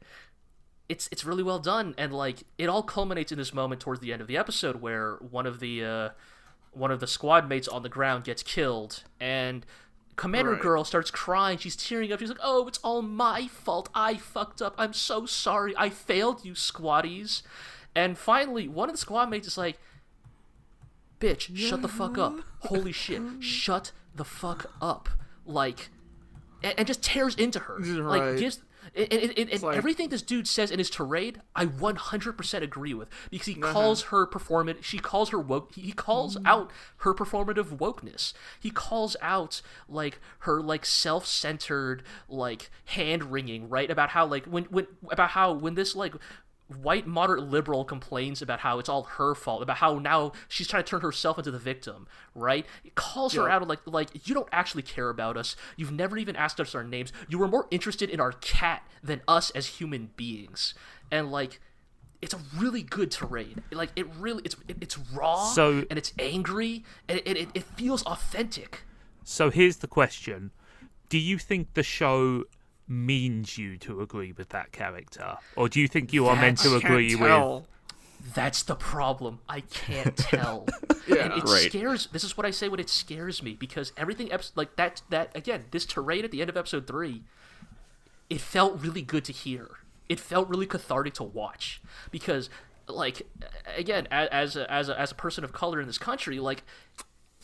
it's really well done, and like it all culminates in this moment towards the end of the episode where one of the squad mates on the ground gets killed, and Commander Girl starts crying. She's tearing up. She's like, "Oh, it's all my fault. I fucked up. I'm so sorry. I failed you, squaddies." And finally, one of the squad mates is like, "Bitch, shut the fuck up. Holy shit, shut the fuck up. Like, and just tears into her. Right. Like gives. And like, everything this dude says in his tirade, I 100% agree with, because he calls her performant. She calls her woke. He calls out her performative wokeness. He calls out like her like self-centered like hand wringing, right? About how like when this like white moderate liberal complains about how it's all her fault, about how now she's trying to turn herself into the victim, right? It calls her out like you don't actually care about us. You've never even asked us our names. You were more interested in our cat than us as human beings. And like, it's a really good tirade. Like it's raw and it's angry and it feels authentic. So here's the question: do you think the show means you to agree with that character, or do you think you are meant to agree with? That's the problem. I can't tell. And it scares. This is what I say when it scares me, because everything like that again, this tirade at the end of episode 3, it felt really good to hear. It felt really cathartic to watch, because like again, as a person of color in this country, like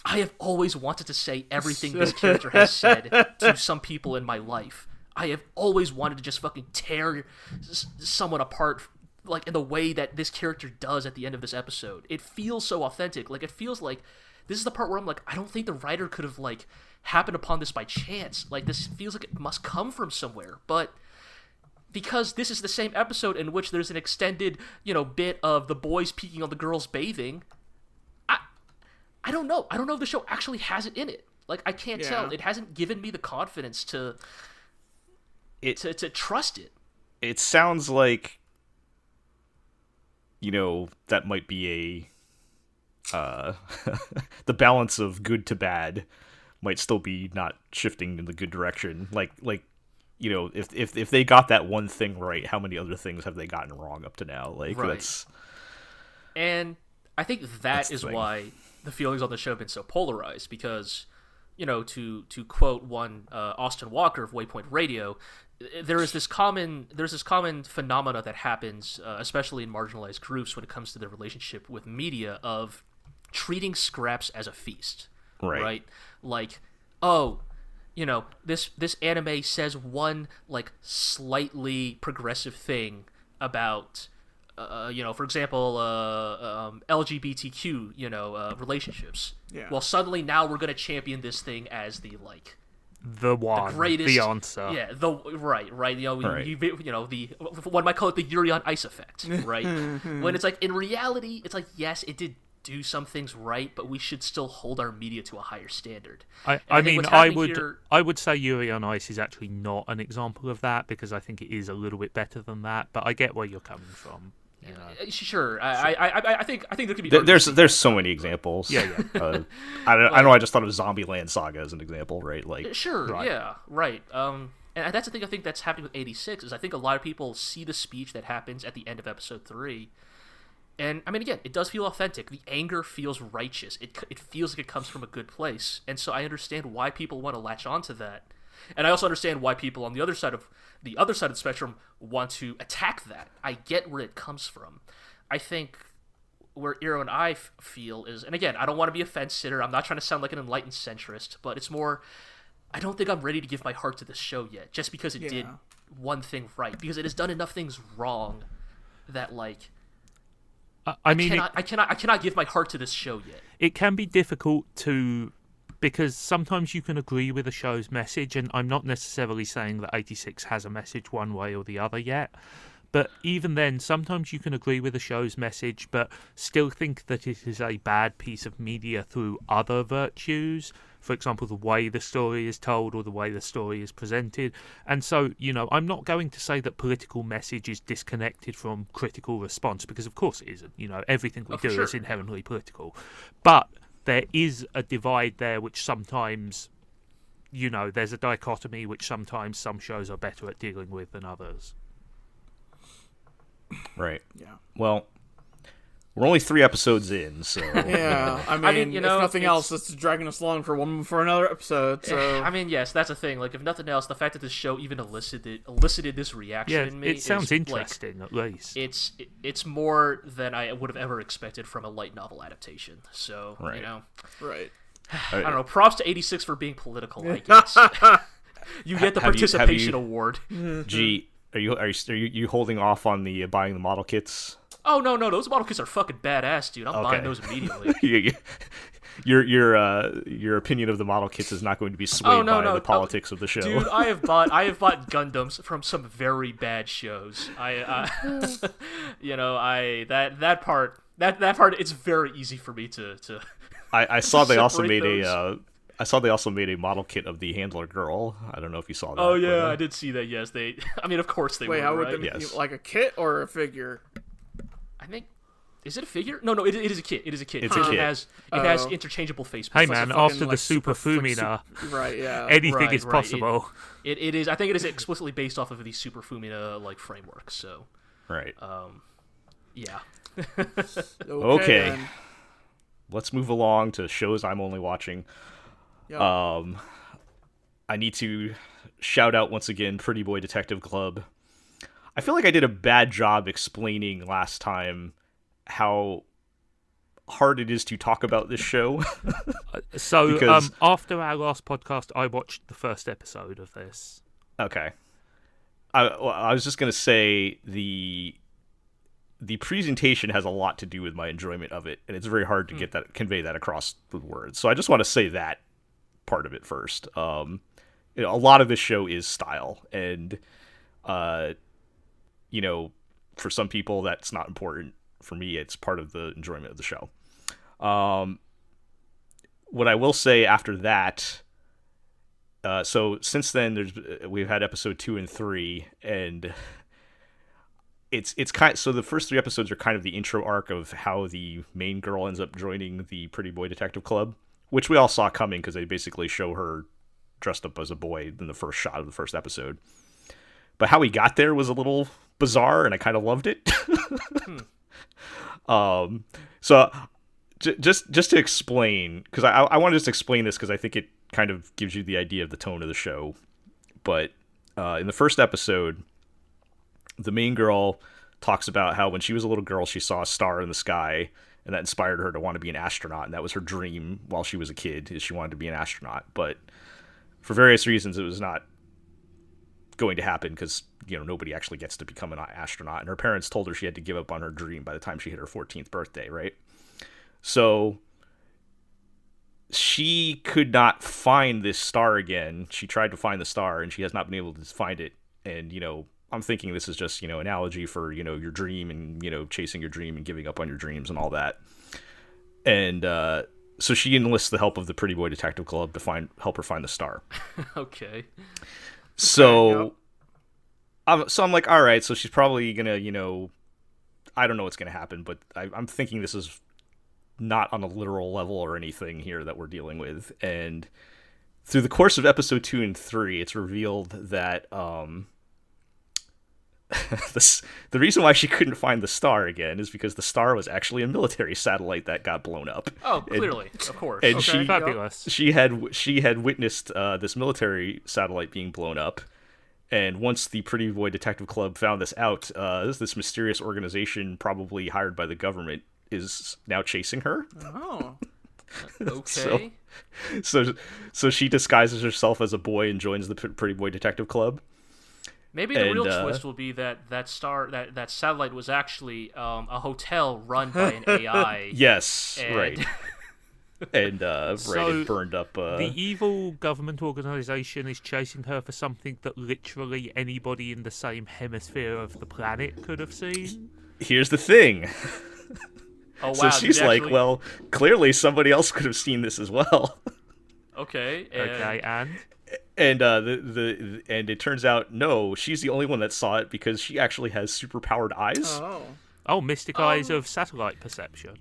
I have always wanted to say everything this character has said to some people in my life. I have always wanted to just fucking tear someone apart, like in the way that this character does at the end of this episode. It feels so authentic. Like, it feels like this is the part where I'm like, I don't think the writer could have like happened upon this by chance. Like, this feels like it must come from somewhere. But because this is the same episode in which there's an extended, bit of the boys peeking on the girls bathing, I don't know. I don't know if the show actually has it in it. Like, I can't tell. It hasn't given me the confidence to trust it. It sounds like, that might be the balance of good to bad might still be not shifting in the good direction. Like if they got that one thing right, how many other things have they gotten wrong up to now? Like, that's. And I think that is why the feelings on the show have been so polarized, because, to quote one Austin Walker of Waypoint Radio, there's this common phenomena that happens, especially in marginalized groups, when it comes to their relationship with media, of treating scraps as a feast. Right? Like, this anime says one like slightly progressive thing about for example, LGBTQ, relationships. Yeah. Well, suddenly now we're gonna champion this thing as the greatest, the answer. Yeah, right. One might call it the Yuri on Ice effect, right? When it's like, in reality, it's like, yes, it did do some things right, but we should still hold our media to a higher standard. I would say Yuri on Ice is actually not an example of that, because I think it is a little bit better than that. But I get where you're coming from. Sure. I think there could be. There's so many examples. Yeah. I know. I just thought of Zombieland Saga as an example, right? Like, sure. Right. Yeah. Right. And that's the thing I think that's happening with 86, is I think a lot of people see the speech that happens at the end of episode 3. And I mean, again, it does feel authentic. The anger feels righteous. It feels like it comes from a good place. And so I understand why people want to latch onto that. And I also understand why people on the other side of the spectrum want to attack that. I get where it comes from. I think where Iro and I feel is, and again, I don't want to be a fence sitter. I'm not trying to sound like an enlightened centrist, but it's more, I don't think I'm ready to give my heart to this show yet, just because it did one thing right. Because it has done enough things wrong that, like, I cannot give my heart to this show yet. It can be difficult because sometimes you can agree with a show's message, and I'm not necessarily saying that 86 has a message one way or the other yet, but even then, sometimes you can agree with a show's message but still think that it is a bad piece of media through other virtues. For example, the way the story is told or the way the story is presented. And so, I'm not going to say that political message is disconnected from critical response, because of course it isn't. Everything we do is inherently political. But there is a divide there, which sometimes, there's a dichotomy which sometimes some shows are better at dealing with than others. Right. Yeah. Well, we're only 3 episodes in, so... Yeah, I mean, if nothing else, it's dragging us along for another episode, so... I mean, yes, that's the thing. Like, if nothing else, the fact that this show even elicited this reaction in me... it sounds interesting, at least. It's more than I would have ever expected from a light novel adaptation, so, Right. Right. I don't know, props to 86 for being political, I guess. You get the Have you- have participation you- award. G, are you holding off on the buying the model kits? Oh no, those model kits are fucking badass, dude. I'm buying those immediately. Your opinion of the model kits is not going to be swayed by the politics of the show. Dude, I have bought Gundams from some very bad shows. That part it's very easy for me to I saw they also separate made those. I saw they also made a model kit of the handler girl. I don't know if you saw that. Oh yeah, but, I did see that. Yes, they. I mean, of course they Wait, would. how would Right? they Yes. like a kit or a figure? I think. Is it a figure? No, it is a kit. It is a kit. It's a kit. It has Oh. interchangeable face. Hey paints. man, fucking, after the like, Super Fumina, Right, yeah. anything Right, is right. possible. It is. I think it is explicitly based off of the Super Fumina framework. So right. yeah. Okay. Then. Let's move along to shows I'm only watching. Yep. I need to shout out once again Pretty Boy Detective Club. I feel like I did a bad job explaining last time how hard it is to talk about this show. So Because- after our last podcast, I watched the first episode of this. Okay. I was just going to say the presentation has a lot to do with my enjoyment of it, and it's very hard to convey that across the words. So I just want to say that part of it first. A lot of this show is style, and for some people that's not important. For me, it's part of the enjoyment of the show. What I will say after that, so since then we've had episode 2 and 3, and it's kind. So the first 3 episodes are kind of the intro arc of how the main girl ends up joining the Pretty Boy Detective Club, which we all saw coming because they basically show her dressed up as a boy in the first shot of the first episode. But how we got there was a little bizarre, and I kind of loved it. So just to explain, because I want to just explain this because I think it kind of gives you the idea of the tone of the show. But in the first episode, the main girl talks about how when she was a little girl, she saw a star in the sky, and that inspired her to want to be an astronaut, and that was her dream while she was a kid, is she wanted to be an astronaut. But for various reasons, it was not going to happen because nobody actually gets to become an astronaut, and her parents told her she had to give up on her dream by the time she hit her 14th birthday, right? So she could not find this star again. She tried to find the star, and she has not been able to find it. And I'm thinking this is just analogy for your dream and chasing your dream and giving up on your dreams and all that. And so she enlists the help of the Pretty Boy Detective Club to help her find the star. Okay. So, I'm like, all right. So she's probably gonna, I don't know what's gonna happen, but I'm thinking this is not on a literal level or anything here that we're dealing with. And through the course of episode 2 and 3, it's revealed that the reason why she couldn't find the star again is because the star was actually a military satellite that got blown up. Oh, clearly, of course. And Okay. Fabulous. she had witnessed this military satellite being blown up, and once the Pretty Boy Detective Club found this out, this mysterious organization, probably hired by the government, is now chasing her. Oh. Okay. So she disguises herself as a boy and joins the Pretty Boy Detective Club. Maybe the real twist will be that satellite was actually a hotel run by an AI. Yes, And- right. And So, it burned up. The evil government organisation is chasing her for something that literally anybody in the same hemisphere of the planet could have seen. Here's the thing. Oh wow. So she's did like, actually- well, clearly somebody else could have seen this as well. Okay. Okay, and And and it turns out no, she's the only one that saw it because she actually has super powered eyes. mystic eyes of satellite perception.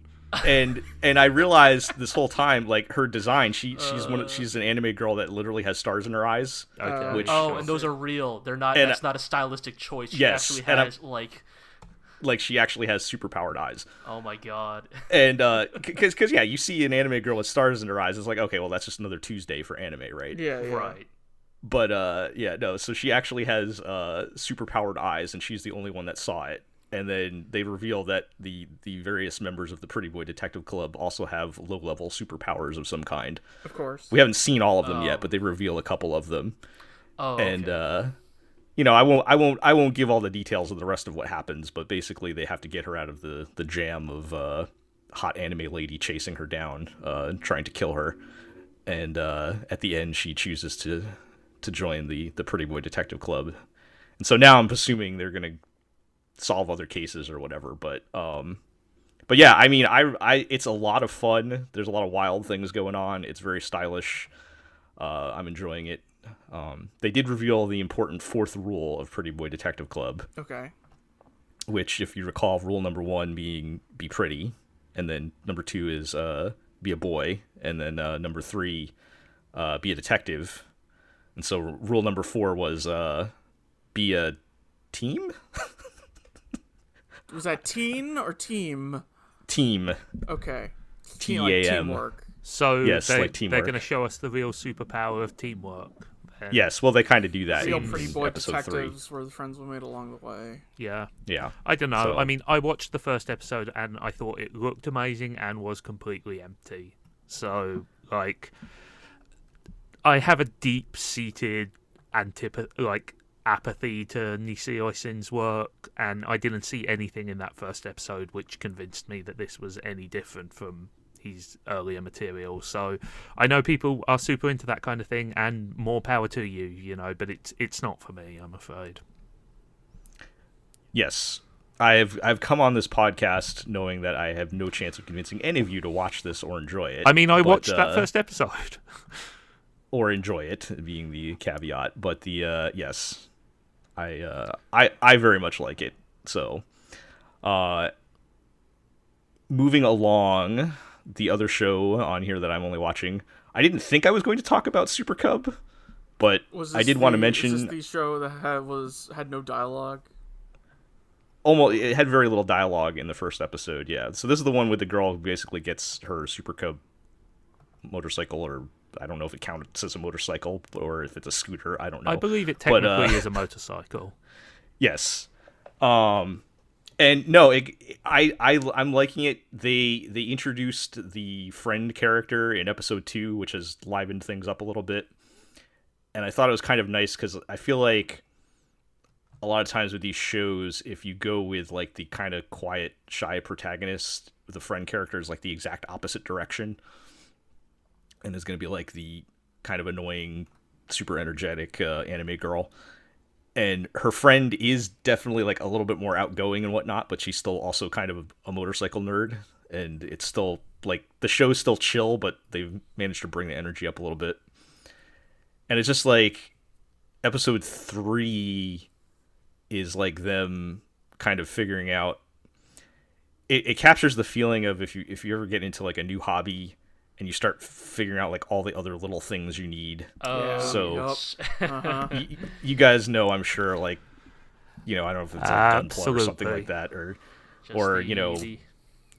And I realized this whole time, like, her design, she's an anime girl that literally has stars in her eyes. Okay. Which- and those are real. They're not. And- That's not a stylistic choice. She Yes, actually and has like she actually has super powered eyes. Oh my god. And because yeah, you see an anime girl with stars in her eyes, it's like, okay, well, that's just another Tuesday for anime, right? Yeah. Right. But yeah, no, so she actually has super powered eyes, and she's the only one that saw it. And then they reveal that the various members of the Pretty Boy Detective Club also have low-level superpowers of some kind. Of course. We haven't seen all of them yet, but they reveal a couple of them. Oh, And okay. I won't give all the details of the rest of what happens, but basically they have to get her out of the jam of hot anime lady chasing her down, trying to kill her. And at the end, she chooses to join the Pretty Boy Detective Club. And so now I'm assuming they're gonna solve other cases or whatever. But yeah, I mean, I it's a lot of fun. There's a lot of wild things going on. It's very stylish. I'm enjoying it. They did reveal the important fourth rule of Pretty Boy Detective Club, Okay. which, if you recall, rule number 1 being be pretty, and then number 2 is be a boy, and then number 3 be a detective. And so rule number 4 was be a team. Was that teen or team? Team. Okay. TAM. Like teamwork. So Yes, they're like teamwork. going to show us the real superpower of teamwork. then. Yes, well, they kind of do that Real in Pretty Boy episode 3. Detectives were the friends we made along the way. Yeah. Yeah. I don't know. So- I mean, I watched the first episode and I thought it looked amazing and was completely empty. So, like, I have a deep-seated apathy to Nisio work, and I didn't see anything in that first episode which convinced me that this was any different from his earlier material. So I know people are super into that kind of thing, and more power to you, you know, but it's not for me, I'm afraid. Yes. I've come on this podcast knowing that I have no chance of convincing any of you to watch this or enjoy it. I mean, I but, watched that first episode. or enjoy it, being the caveat. But the yes, I very much like it. So, moving along, the other show on here that I'm only watching, I didn't think I was going to talk about Super Cub, but I did want to mention. Was this the show that had no dialogue? Almost, it had very little dialogue in the first episode. Yeah, so this is the one with the girl who basically gets her Super Cub motorcycle, or I don't know if it counts as a motorcycle or if it's a scooter. I don't know. I believe it But, technically is a motorcycle. Yes. And no, I'm liking it. They introduced the friend character in episode 2, which has livened things up a little bit. And I thought it was kind of nice because I feel like a lot of times with these shows, if you go with like the kind of quiet, shy protagonist, the friend character is like the exact opposite direction. And is going to be like the kind of annoying, super energetic anime girl. And her friend is definitely like a little bit more outgoing and whatnot, but she's still also kind of a motorcycle nerd. And it's still like the show's still chill, but they've managed to bring the energy up a little bit. And it's just like episode 3 is like them kind of figuring out. It captures the feeling of if you ever get into like a new hobby and you start figuring out like all the other little things you need. Oh, So- Yep. Uh-huh. You guys know, I'm sure, like, you know, I don't know if it's a gunpla or something Absolutely. like that, or just you know,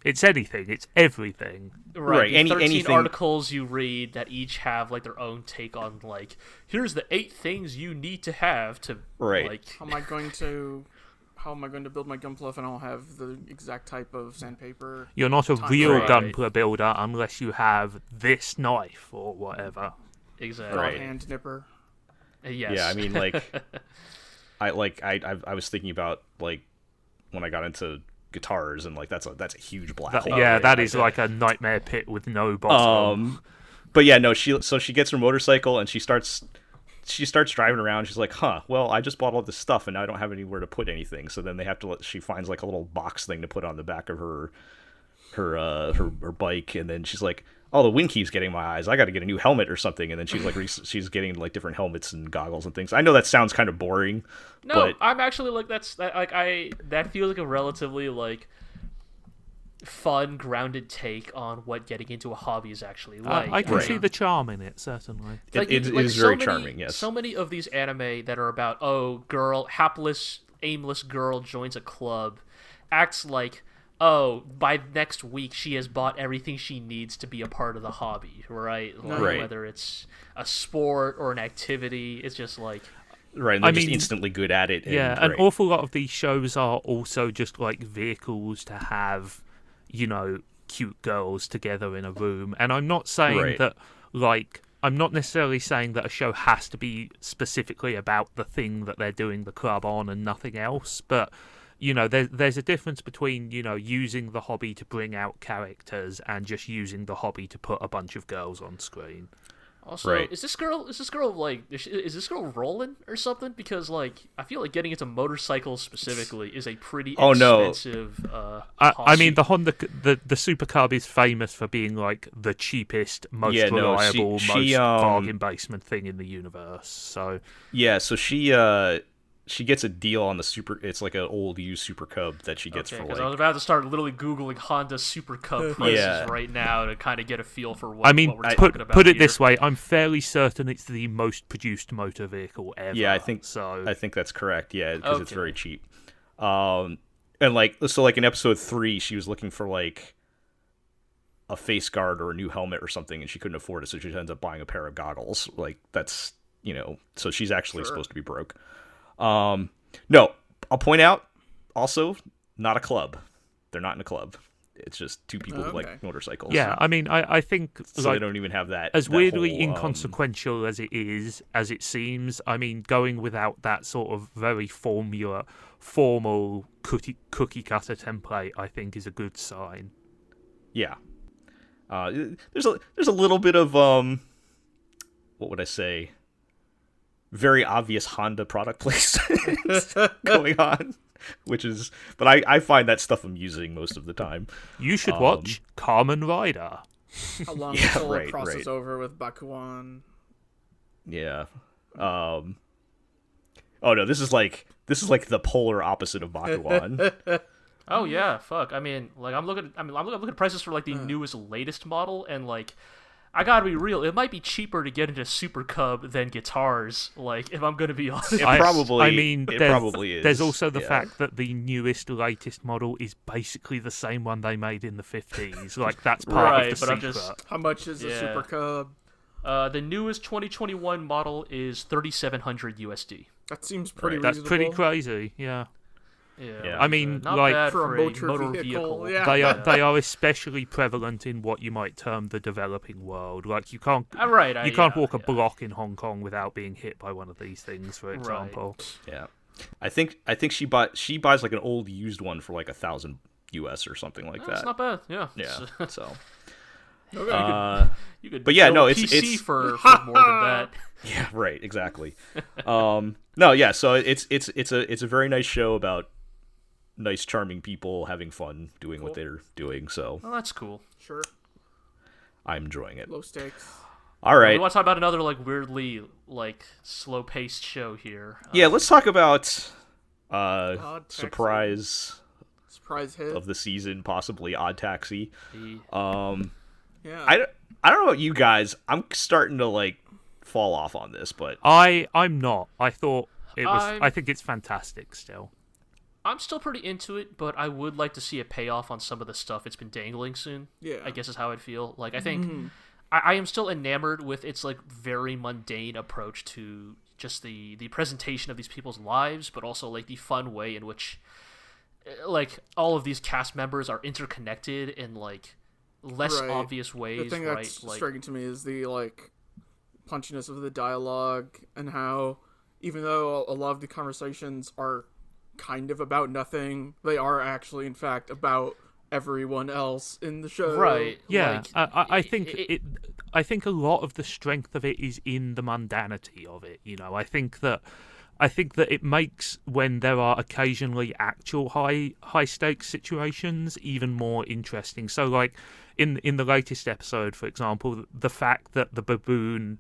It's anything. It's everything. Right, the 13 anything- articles you read that each have like their own take on like here's the 8 things you need to have to Right. like How am I going to build my gunpla if I don't have the exact type of sandpaper? You're not a Time real right. gunpla builder unless you have this knife or whatever. exactly Right. Hand nipper. Yes. yeah, I mean, like, I was thinking about like when I got into guitars, and like that's a huge black hole. Yeah, right? that is like a nightmare pit with no bottom. But yeah, no, she gets her motorcycle and she starts driving around. She's like, huh, well, I just bought all this stuff and now I don't have anywhere to put anything. So then she finds like a little box thing to put on the back of her bike, and then she's like, oh, the wind keeps getting my eyes. I got to get a new helmet or something. And then she's like, she's getting like different helmets and goggles and things. I know that sounds kind of boring. No, but I'm actually like that feels like a relatively like fun, grounded take on what getting into a hobby is actually like. I can Right. see the charm in it, certainly. it is very charming. Yes. So many of these anime that are about hapless, aimless girl joins a club, acts like, by next week she has bought everything she needs to be a part of the hobby, right? Like, Right. whether it's a sport or an activity, it's just like Right, and they're I just mean, instantly good at it. And Yeah, an great. awful lot of these shows are also just like vehicles to have, you know, cute girls together in a room. And I'm not saying Right. that like I'm not necessarily saying that a show has to be specifically about the thing that they're doing the club on and nothing else, but there's a difference between using the hobby to bring out characters and just using the hobby to put a bunch of girls on screen. Also, Right. is this girl like is this girl rolling or something? Because like I feel like getting into motorcycles specifically is a pretty expensive. I mean, the Honda, the Super Cub is famous for being like the cheapest, most reliable, most bargain basement thing in the universe. So yeah, so she gets a deal on the Super. It's like an old used Super Cub that she gets for because like. I was about to start literally googling Honda Super Cub prices right now to kind of get a feel for what we're talking about. Put it here. this way: I'm fairly certain it's the most produced motor vehicle ever. Yeah, I think that's correct. Yeah, because it's very cheap. And like in episode 3, she was looking for like a face guard or a new helmet or something, and she couldn't afford it, so she ends up buying a pair of goggles. Like that's so she's actually supposed to be broke. No, I'll point out also not a club. They're not in a club. It's just two people who like motorcycles. Yeah, I mean, I think so they don't even have that. As that weirdly whole, inconsequential as it seems. I mean, going without that sort of very formal cookie cutter template, I think, is a good sign. Yeah. There's a little bit of what would I say? Very obvious Honda product placement going on, but I find that stuff amusing most of the time. You should watch Kamen Rider. How long until it crosses over with Bakuan? Yeah. Oh no, this is like the polar opposite of Bakuan. Oh yeah, fuck. I mean, like I'm looking at prices for like the newest, latest model, and like I gotta be real. It might be cheaper to get into Super Cub than guitars. Like, if I'm gonna be honest, it probably is. There's also the fact that the newest, latest model is basically the same one they made in the 50s. Like, that's part of the secret. How much is a Super Cub? The newest 2021 model is $3,700 USD. That seems pretty That's reasonable. pretty crazy. Yeah. Yeah, I mean, not like bad for a motor vehicle. Yeah. They are especially prevalent in what you might term the developing world. Like you can't walk a block in Hong Kong without being hit by one of these things, for example. Yeah, I think she buys like an old used one for like $1,000 US or something like that. That's not bad. Yeah. So. You could but yeah, no, it's for more than that. Yeah, right, exactly. No, yeah, so it's a very nice show about nice, charming people having fun doing what they're doing. So, well, that's cool. Sure, I'm enjoying it. Low stakes. All right, we want to talk about another like weirdly like slow-paced show here. Yeah, let's talk about surprise hit of the season, possibly Odd Taxi. Yeah. I don't know about you guys. I'm starting to like fall off on this, but I'm not. I thought it was. I think it's fantastic still. I'm still pretty into it, but I would like to see a payoff on some of the stuff it's been dangling soon. Yeah. I guess is how I'd feel. Like I think I am still enamored with its like very mundane approach to just the presentation of these people's lives, but also like the fun way in which like all of these cast members are interconnected in like less obvious ways. The thing that's striking to me is the like punchiness of the dialogue and how even though a lot of the conversations are kind of about nothing, they are actually in fact about everyone else in the show. Right. Yeah. I think a lot of the strength of it is in the mundanity of it. You know, I think that it makes when there are occasionally actual high stakes situations even more interesting. So like in the latest episode, for example, the fact that the baboon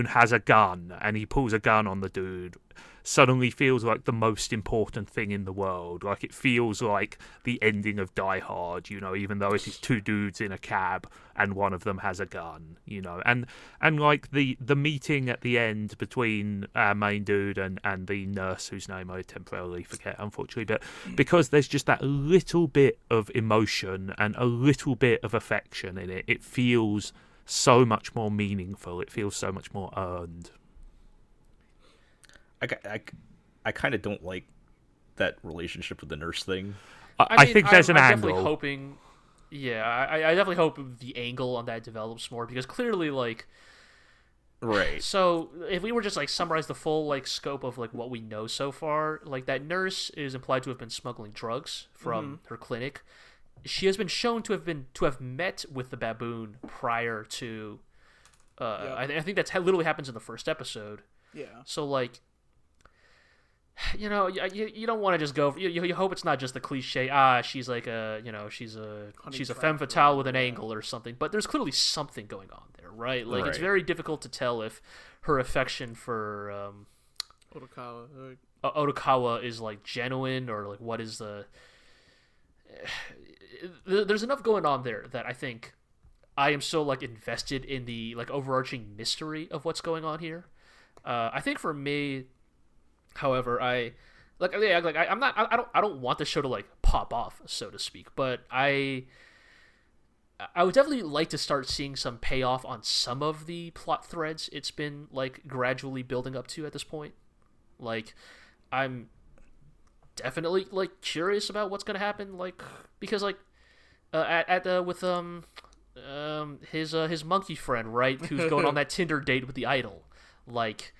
has a gun and he pulls a gun on the dude suddenly feels like the most important thing in the world. Like it feels like the ending of Die Hard, you know, even though it is two dudes in a cab and one of them has a gun, you know. And like the meeting at the end between our main dude and the nurse whose name I temporarily forget, unfortunately, but because there's just that little bit of emotion and a little bit of affection in it, it feels so much more meaningful. It feels so much more earned. I kind of don't like that relationship with the nurse thing. I think there's an I'm angle. Definitely hoping. Yeah, I definitely hope the angle on that develops more, because clearly, like, Right. so if we were just like summarize the full like scope of like what we know so far, like that nurse is implied to have been smuggling drugs from her clinic. She has been shown to have met with the baboon prior to. I think that's literally happens in the first episode. Yeah. So like, you don't want to just go. You hope it's not just the cliche. She's like she's a femme fatale with an angle or something. But there's clearly something going on there, right? Like it's very difficult to tell if her affection for Otokawa is like genuine, or like what is the. There's enough going on there that I think I am so like invested in the like overarching mystery of what's going on here. I think for me, however, I don't want the show to like pop off, so to speak, but I would definitely like to start seeing some payoff on some of the plot threads it's been like gradually building up to at this point. Like, I'm definitely like curious about what's gonna happen, like, because like with his monkey friend, right, who's going on that Tinder date with the idol, like.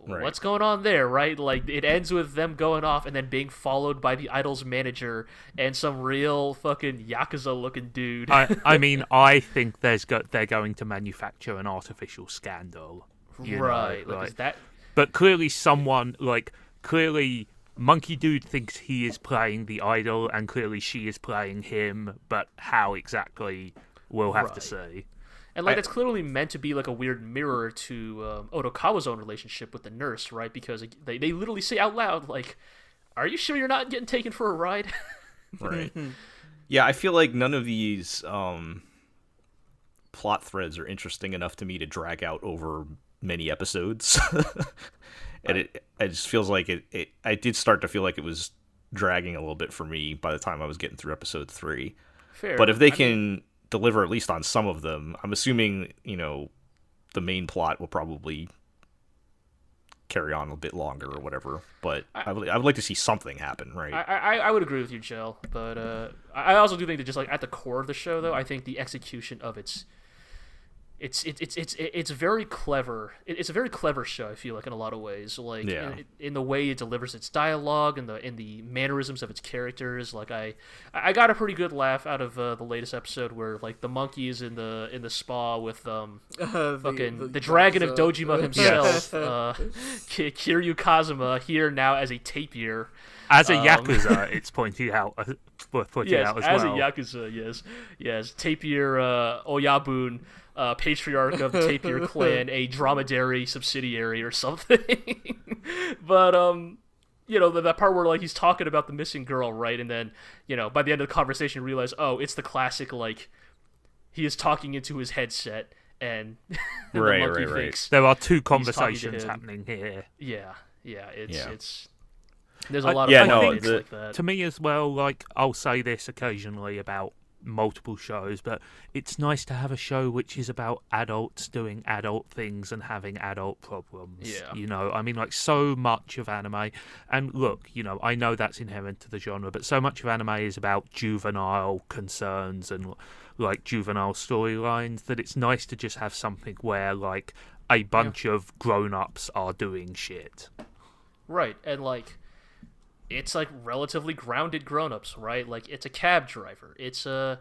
Right. What's going on there, right? Like, it ends with them going off and then being followed by the idol's manager and some real fucking Yakuza-looking dude. I mean, I think they're going to manufacture an artificial scandal. Right. Like, is that... But clearly clearly Monkey Dude thinks he is playing the idol, and clearly she is playing him, but how exactly, we'll have to see. And like that's clearly meant to be like a weird mirror to Otokawa's own relationship with the nurse, right? Because they literally say out loud, like, "Are you sure you're not getting taken for a ride?" Right. Yeah, I feel like none of these plot threads are interesting enough to me to drag out over many episodes, and it just feels like it. I did start to feel like it was dragging a little bit for me by the time I was getting through episode 3. Fair. But if they can deliver at least on some of them, I'm assuming the main plot will probably carry on a bit longer or whatever, but I would like to see something happen, right? I would agree with you, Jill, but I also do think that just like at the core of the show, though, I think the execution of it's very clever. It's a very clever show, I feel like, in a lot of ways. Like in the way it delivers its dialogue and in the mannerisms of its characters. Like I got a pretty good laugh out of the latest episode where like the monkey is in the spa with the dragon of Dojima himself, Kiryu Kazuma, here now as a tapir. As a Yakuza, it's pointed out worth pointing out as well. Yes, as a Yakuza, yes. Tapir Oyabun, patriarch of the Tapir clan, a dromedary subsidiary or something. But that part where like he's talking about the missing girl, right? And then by the end of the conversation, you realize, oh, it's the classic like he is talking into his headset, and the monkey thinks there are two conversations happening here. Yeah, it's. There's a lot of like that. To me as well, like I'll say this occasionally about multiple shows, but it's nice to have a show which is about adults doing adult things and having adult problems. Yeah. I mean, like so much of anime, and look, I know that's inherent to the genre, but so much of anime is about juvenile concerns and like juvenile storylines that it's nice to just have something where like a bunch of grown-ups are doing shit. Right, and like it's like relatively grounded grown-ups, right? Like it's a cab driver. It's a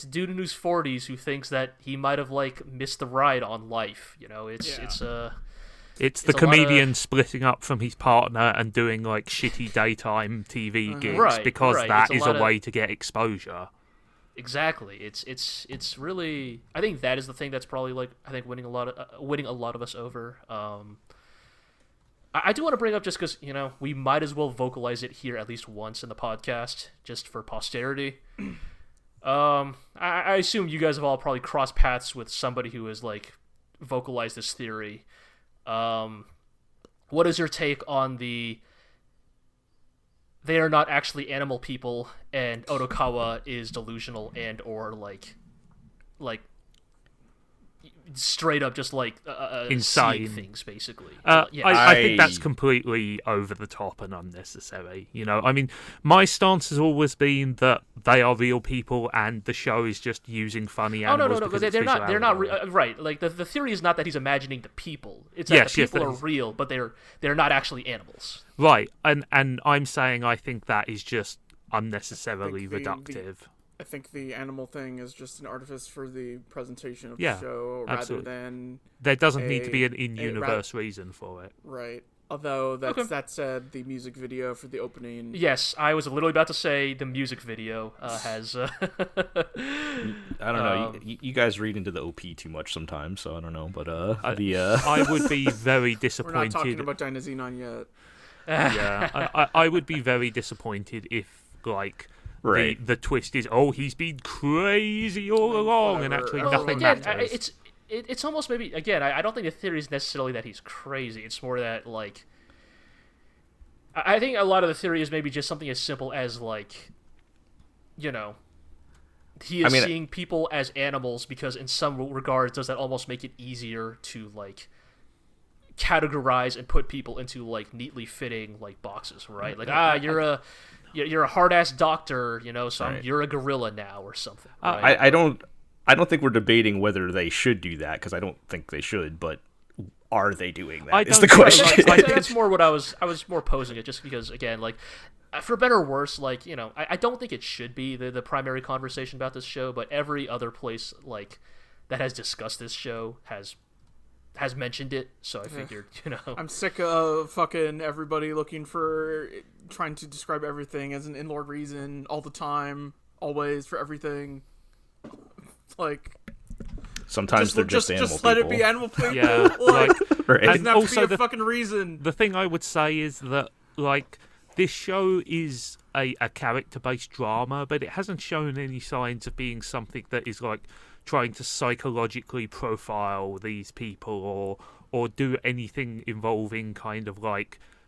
dude in his 40s who thinks that he might have like missed the ride on life. It's the comedian splitting up from his partner and doing like shitty daytime TV gigs because that is a way to get exposure. Exactly. It's really, I think that is the thing that's probably like winning a lot of us over. I do want to bring up, just because, we might as well vocalize it here at least once in the podcast, just for posterity. I assume you guys have all probably crossed paths with somebody who has, like, vocalized this theory. What is your take on they are not actually animal people, and Otokawa is delusional and or, like straight up just like Insane seeing things, basically. I think that's I- completely over the top and unnecessary. I mean, my stance has always been that they are real people, and the show is just using funny Oh no, animals. no, because but it's they're not. They're not visuality. right. Like the theory is not that he's imagining the people. It's that Yes, the yes, people that are is- real, but they're not actually animals. Right, and I'm saying I think that is just unnecessarily I think reductive. I think the animal thing is just an artifice for the presentation of Yeah, the show, absolutely. rather than There doesn't need to be an a in-universe reason for it. right. Although Okay. that said, the music video for the opening. Yes, I was literally about to say the music video has. I don't know. You guys read into the OP too much sometimes, so I don't know. But I would be very We're not disappointed. talking about Dynazenon yet. Yeah, I would be very disappointed if Right. the twist is he's been crazy all along and Whatever. actually Well, nothing again, matters. it's almost maybe again. I don't think the theory is necessarily that he's crazy. It's more that I think a lot of the theory is maybe just something as simple as he is seeing people as animals because in some regards does that almost make it easier to categorize and put people into neatly fitting boxes, right? You're a hard ass doctor, so Right. you're a gorilla now or something. Right? I don't think we're debating whether they should do that because I don't think they should, but are they doing that? I Is don't the think- question. That's more what I was more posing it just because again for better or worse I don't think it should be the primary conversation about this show, but every other place that has discussed this show has mentioned it, so I figured I'm sick of fucking everybody looking for trying to describe everything as an in-lord reason all the time, always for everything. Sometimes they're just animal just let people. it be animal people. Yeah, Like, Right. it doesn't And have also to be the- a fucking reason. The thing I would say is that this show is a character-based drama, but it hasn't shown any signs of being something that is trying to psychologically profile these people or do anything involving kind of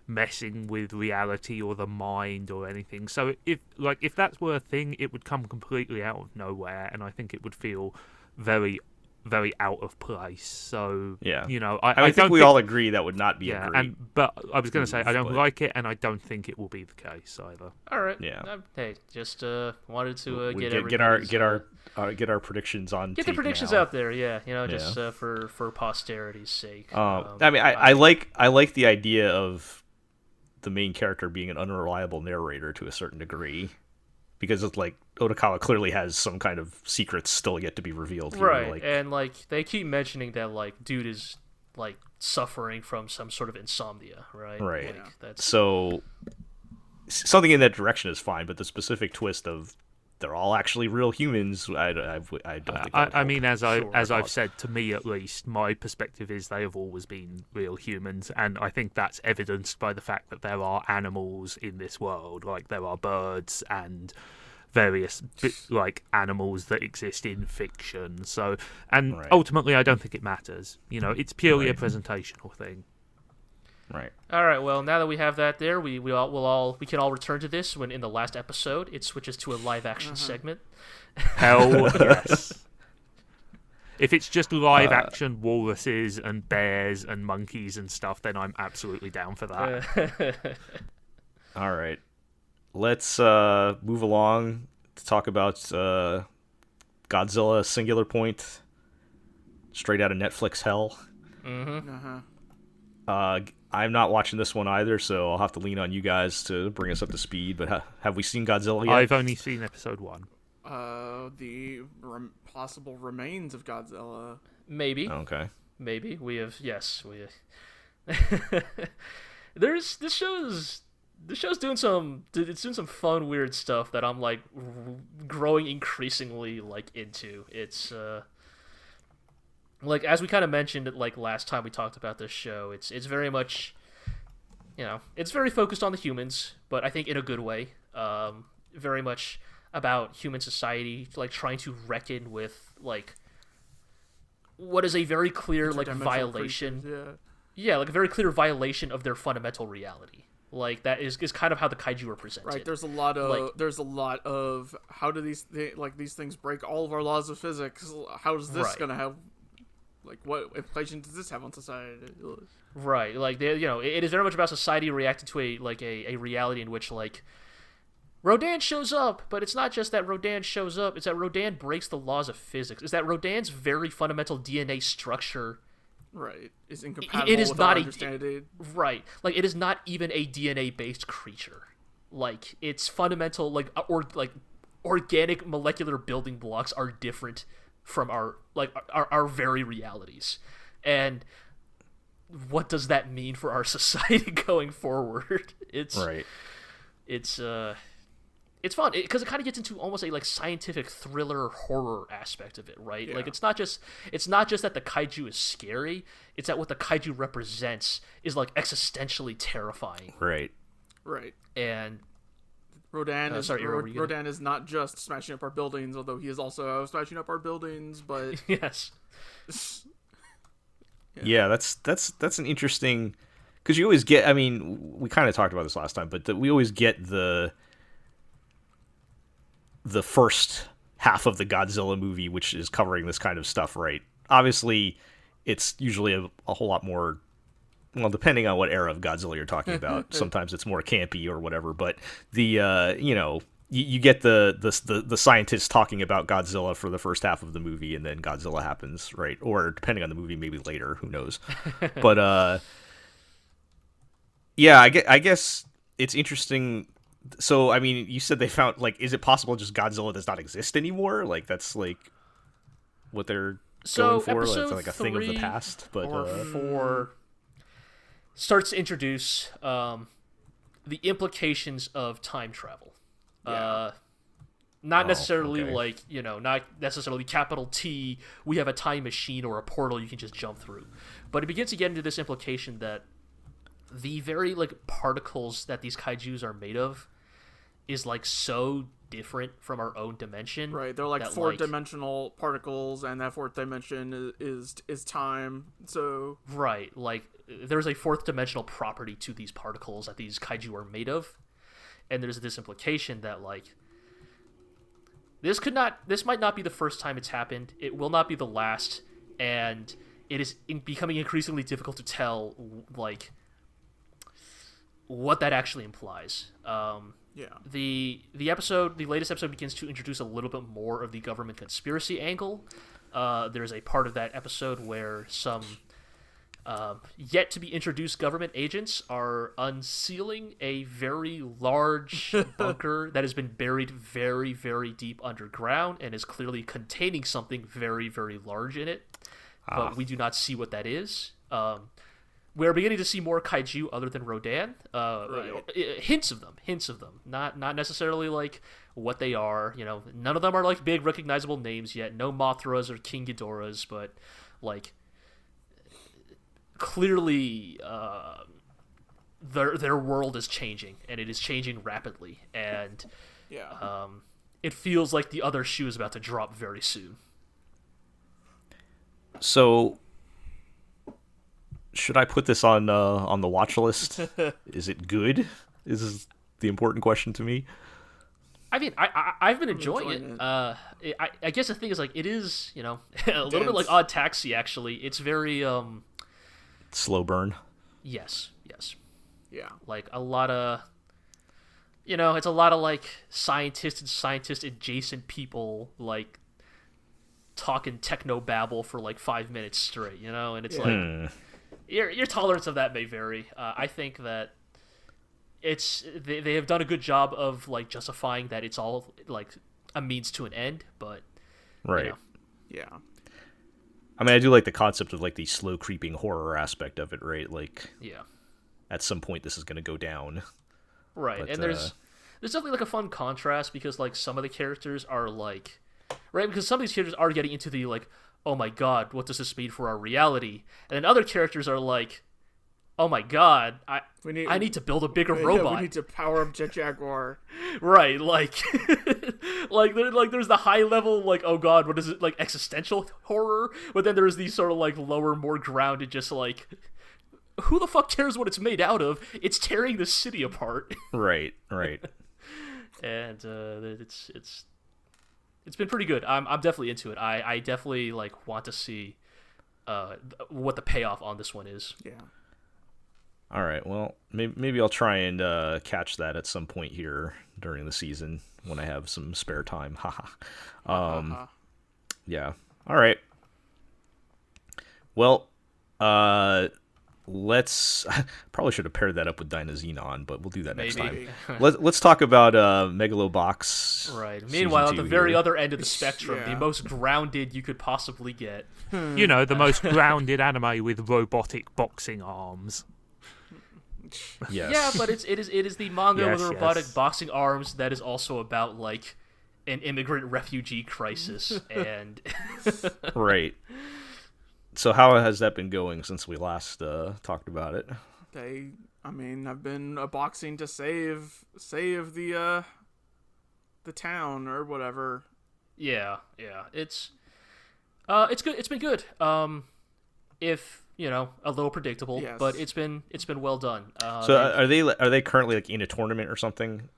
messing with reality or the mind or anything. So if that's were a thing, it would come completely out of nowhere, and I think it would feel very, very out of place. So Yeah. I think don't we all agree that would not be a yeah, great. but I was going to say I don't but- like it, and I don't think it will be the case either. all right, Yeah. Hey, just wanted to We get get our predictions on. get the tape predictions now. out there, just for posterity's sake. I mean, I like the idea of the main character being an unreliable narrator to a certain degree, because it's Otokawa clearly has some kind of secrets still yet to be revealed. Here. Right, and they keep mentioning that dude is suffering from some sort of insomnia, right? Right. That's So something in that direction is fine, but the specific twist of they're all actually real humans, I don't think. that would I mean, as Sure, I've thought. said, to me at least, my perspective is they have always been real humans, and I think that's evidenced by the fact that there are animals in this world, there are birds and various animals that exist in fiction. So, and Right. ultimately, I don't think it matters. It's purely a Right. presentational thing. right. all right. Well, now that we have that there, we can all return to this when in the last episode it switches to a live action segment. Hell yes. If it's just live action walruses and bears and monkeys and stuff, then I'm absolutely down for that. All right. Let's move along to talk about Godzilla Singular Point, straight out of Netflix hell. I'm not watching this one either, so I'll have to lean on you guys to bring us up to speed. But have we seen Godzilla yet? I've only seen episode 1. The possible remains of Godzilla. Maybe. Okay. Maybe we have. Yes, we. This show's doing some. It's doing some fun, weird stuff that I'm growing increasingly into. It's as we kind of mentioned last time we talked about this show. It's very much, it's very focused on the humans, but I think in a good way. Very much about human society, trying to reckon with what is a very clear Interdimensional violation. creatures, Yeah, a very clear violation of their fundamental reality. That is kind of how the kaiju are presented. Right, there's a lot of how do these things break all of our laws of physics? How is this Right. gonna have like what implications does this have on society? Right, like it is very much about society reacting to a reality in which like Rodan shows up, but it's not just that Rodan shows up; it's that Rodan breaks the laws of physics. It's that Rodan's very fundamental DNA structure, right, is incompatible it is with not our understanding. Right, like it is not even a DNA-based creature. Like its fundamental organic molecular building blocks are different from our very realities, and what does that mean for our society going forward? It's right. It's fun because it kind of gets into almost a like scientific thriller horror aspect of it, right? Yeah. Like it's not just that the kaiju is scary; it's that what the kaiju represents is like existentially terrifying. Right. Right. And Rodan Rodan is not just smashing up our buildings, although he is also smashing up our buildings. But yes, yeah, that's an interesting, because you always get. I mean, we kind of talked about this last time, but we always get the first half of the Godzilla movie, which is covering this kind of stuff, right? Obviously, it's usually a whole lot more. Well, depending on what era of Godzilla you're talking about, sometimes it's more campy or whatever. But the you get the scientists talking about Godzilla for the first half of the movie, and then Godzilla happens, right? Or depending on the movie, maybe later. Who knows? But yeah, I guess it's interesting. So, I mean, you said they found, like, is it possible just Godzilla does not exist anymore? Like, that's, like, what they're going for? Like, like a thing of the past? But, or 4 starts to introduce the implications of time travel. Yeah. Not necessarily, okay. like, not necessarily capital T, we have a time machine or a portal you can just jump through. But it begins to get into this implication that the very like particles that these kaijus are made of is like so different from our own dimension. right, they're like that, fourth-dimensional particles, and that fourth dimension is time. So right, like there's a fourth dimensional property to these particles that these kaiju are made of, and there's this implication that like this might not be the first time it's happened. It will not be the last, and it is becoming increasingly difficult to tell like what that actually implies. yeah, The latest episode begins to introduce a little bit more of the government conspiracy angle. There's a part of that episode where some yet to be introduced government agents are unsealing a very large bunker that has been buried very, very deep underground and is clearly containing something very, very large in it. But we do not see what that is. We're beginning to see more kaiju other than Rodan. Right. Hints of them. Not necessarily like what they are. None of them are like big recognizable names yet. No Mothras or King Ghidorahs, but like clearly their world is changing, and it is changing rapidly. And yeah. it feels like the other shoe is about to drop very soon. So, should I put this on the watch list? Is it good? Is the important question to me. I mean, I've been enjoying it. I guess the thing is like it is a little bit like Odd Taxi. Actually, it's very slow burn. Yes. Yeah. Like a lot of it's a lot of like scientist adjacent people like talking techno babble for like 5 minutes straight, and it's like your tolerance of that may vary. I think that they have done a good job of like justifying that it's all like a means to an end, but right. Yeah. I mean, I do like the concept of like the slow creeping horror aspect of it, right? Like, yeah, at some point this is going to go down, right? But, and there's definitely like a fun contrast because like some of the characters are like, right? Because some of these characters are getting into the like, oh my god, what does this mean for our reality? And then other characters are like, oh my god, I need to build a bigger robot. We need to power up Jet Jaguar. Right, like, like there's the high level like, oh god, what is it, like existential horror? But then there's these sort of like lower, more grounded, just like, who the fuck cares what it's made out of? It's tearing the city apart. Right. And it's been pretty good. I'm definitely into it. I definitely like want to see what the payoff on this one is. Yeah. All right. Well, maybe I'll try and catch that at some point here during the season when I have some spare time. Haha. Yeah. All right. Well, let's probably should have paired that up with Dynazenon, but we'll do that next time. Let's talk about Megalobox. Right. Meanwhile, at the very here. other end of the spectrum, the most grounded you could possibly get. You know, the most grounded anime with robotic boxing arms. Yes. Yeah, but it is the manga Yes, with robotic yes. boxing arms that is also about like an immigrant refugee crisis and Right. So how has that been going since we last talked about it? I've been boxing to save the town or whatever. yeah. It's good. It's been good. If a little predictable, Yes. but it's been well done. So are they currently like in a tournament or something?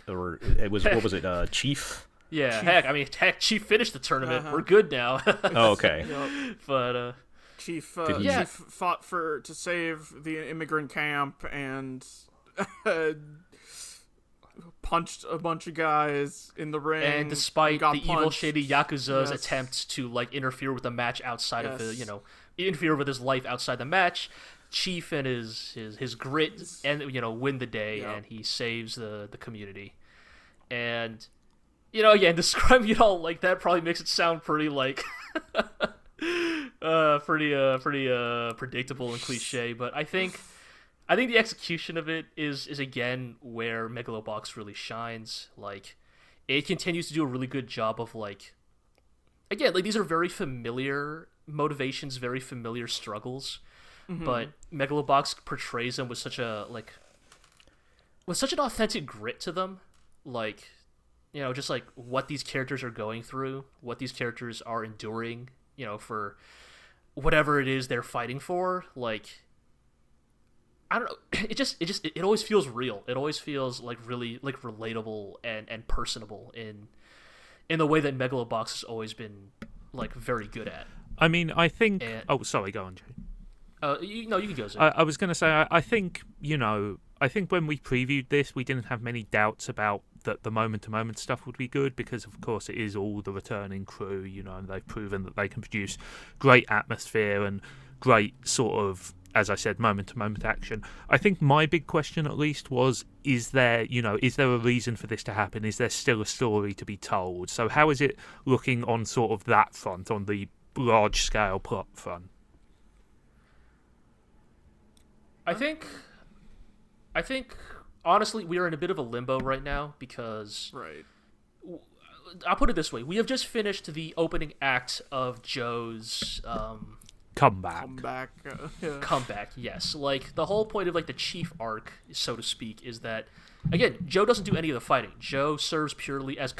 Or it was what was it? Chief? yeah, heck, Chief finished the tournament. Uh-huh. We're good now. Oh, okay. Yep. But Chief Yeah. Chief fought to save the immigrant camp and punched a bunch of guys in the ring. and despite got the evil, punched. shady Yakuza's Yes. attempts to like interfere with the match outside of the, Yes. interfere with his life outside the match, Chief and his grit and win the day, Yeah. and he saves the community. And again, describing it all like that probably makes it sound pretty like pretty predictable and cliche, but I think the execution of it is again where Megalobox really shines. Like, it continues to do a really good job of like, again, like these are very familiar motivations, very familiar struggles, but Megalobox portrays them with such an authentic grit to them, like, just like what these characters are going through, what these characters are enduring, for whatever it is they're fighting for. Like, I don't know, it always feels real. It always feels like really like relatable and personable in the way that Megalobox has always been like very good at. I mean, I think... And- Oh, sorry, go on, Jay. You can go, Zach. I was going to say, I think, I think when we previewed this, we didn't have many doubts about that the moment-to-moment stuff would be good, because, of course, it is all the returning crew, and they've proven that they can produce great atmosphere and great sort of, as I said, moment-to-moment action. I think my big question, at least, was, is there a reason for this to happen? Is there still a story to be told? So how is it looking on sort of that front, on the large-scale plot front? I think honestly we are in a bit of a limbo right now because Right. I'll put it this way: we have just finished the opening act of Joe's Comeback. Come back. Yeah. comeback. Yes, like the whole point of like the Chief arc, so to speak, is that again Joe doesn't do any of the fighting. Joe serves purely as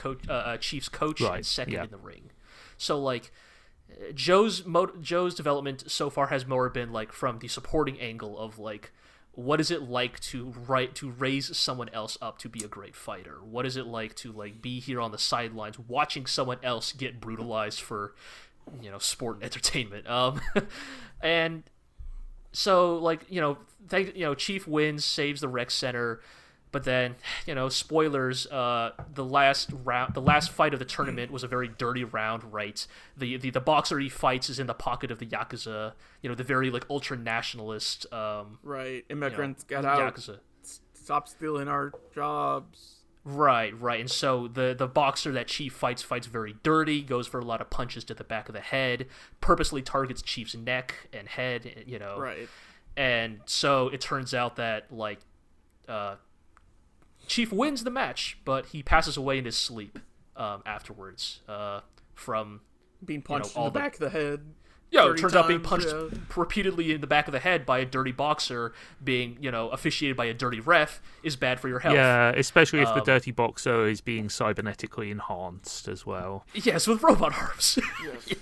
Chief's coach Right, and second yeah. in the ring. So like Joe's development so far has more been like from the supporting angle of like, what is it like to raise someone else up to be a great fighter? What is it like to like be here on the sidelines watching someone else get brutalized for sport and entertainment? And so like Chief wins, saves the rec center, but then spoilers, the last fight of the tournament was a very dirty round, right? The boxer he fights is in the pocket of the Yakuza, the very like ultra nationalist Right. Immigrants get out. Yakuza. Stop stealing our jobs. Right. And so the boxer that Chief fights very dirty, goes for a lot of punches to the back of the head, purposely targets Chief's neck and head, Right. And so it turns out that like Chief wins the match, but he passes away in his sleep afterwards from Being punched all in the the- back of the head. it 30 turns out being times, punched yeah. repeatedly in the back of the head by a dirty boxer, being officiated by a dirty ref, is bad for your health. Yeah, especially if the dirty boxer is being cybernetically enhanced as well. Yes, with robot arms. Yes.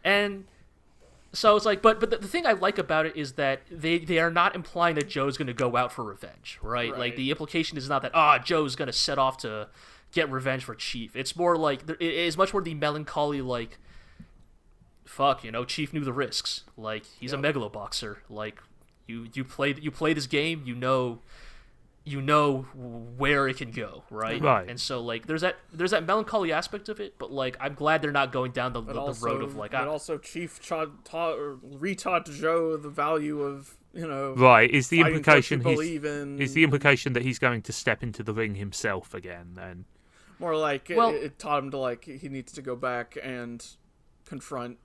And so it's like, but the thing I like about it is that they are not implying that Joe's going to go out for revenge, right? Like Right. the implication is not that Joe's going to set off to get revenge for Chief. It's more like it is much more the melancholy like fuck, Chief knew the risks. Like, he's a megaloboxer. Like, you play this game, you know where it can go, right? Right. And so, like, there's that melancholy aspect of it, but, like, I'm glad they're not going down the road of, like... But also, Chief retaught Joe the value of, Right, is the fighting for what you implication believe in. is the implication that he's going to step into the ring himself again, then? More like, Well- it taught him to, like, he needs to go back and confront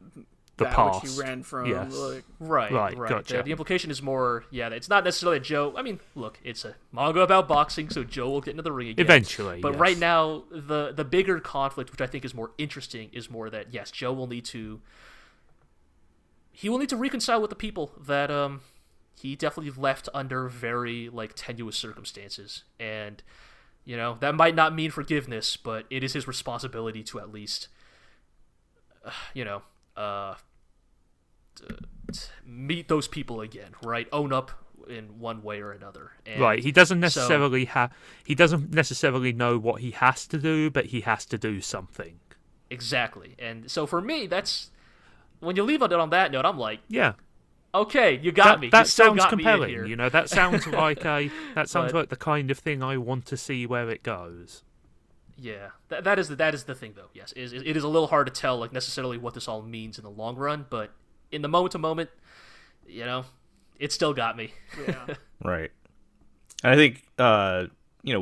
The that past. which he ran from. Yes. Like, Right. Gotcha. The implication is more, it's not necessarily that Joe... I mean, look, it's a manga about boxing, so Joe will get into the ring again. Eventually, But yes. right now, the bigger conflict, which I think is more interesting, is more that, yes, Joe will need to... He will need to reconcile with the people that he definitely left under very, like, tenuous circumstances. And, that might not mean forgiveness, but it is his responsibility to at least, meet those people again, right? Own up in one way or another. And Right, he doesn't necessarily know what he has to do, but he has to do something. Exactly. And so for me, that's when you leave it on that note, I'm like, Yeah. okay, you got me. That You still sounds got me in compelling. here. That sounds like But- like the kind of thing I want to see where it goes. Yeah, that is the thing though. Yes, it is a little hard to tell like necessarily what this all means in the long run, but in the moment to moment, it still got me. yeah. Right. And I think,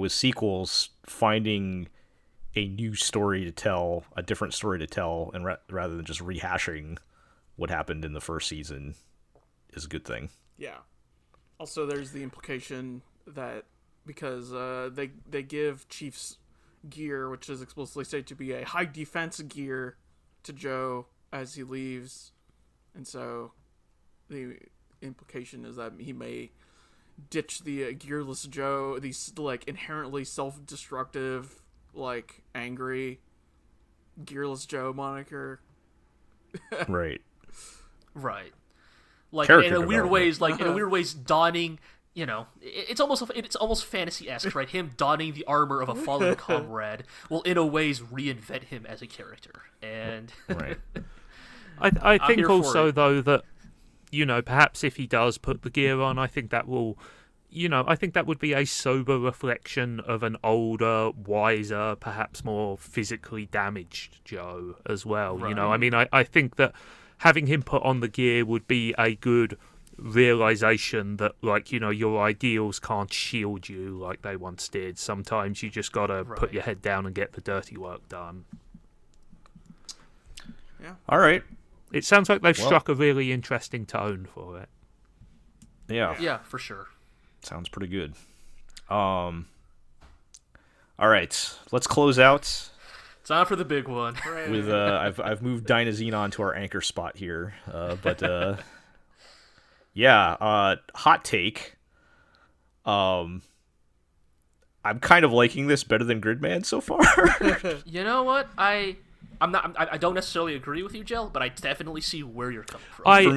with sequels, finding a new story to tell, a different story to tell, and rather than just rehashing what happened in the first season is a good thing. Yeah. Also, there's the implication that because they give Chief's gear, which is explicitly stated to be a high defense gear, to Joe as he leaves, and so the implication is that he may ditch the gearless Joe, these like inherently self-destructive, like angry gearless Joe moniker. Right. Right. Like Character in a weird development. ways, donning. It's almost fantasy-esque, right? Him donning the armor of a fallen comrade will, in a ways, reinvent him as a character. And Right. I think here for also it. though that perhaps if he does put the gear on, I think that will I think that would be a sober reflection of an older, wiser, perhaps more physically damaged Joe as well. Right. I mean, I think that having him put on the gear would be a good realization that, like, your ideals can't shield you like they once did. Sometimes you just gotta put your head down and get the dirty work done. Yeah. All right. It sounds like they've struck a really interesting tone for it. Yeah. yeah, for sure. Sounds pretty good. All right. Let's close out Time for the big one. with I've moved Dynazenon to our anchor spot here. Hot take. I'm kind of liking this better than Gridman so far. You know what? I don't necessarily agree with you, Jell, but I definitely see where you're coming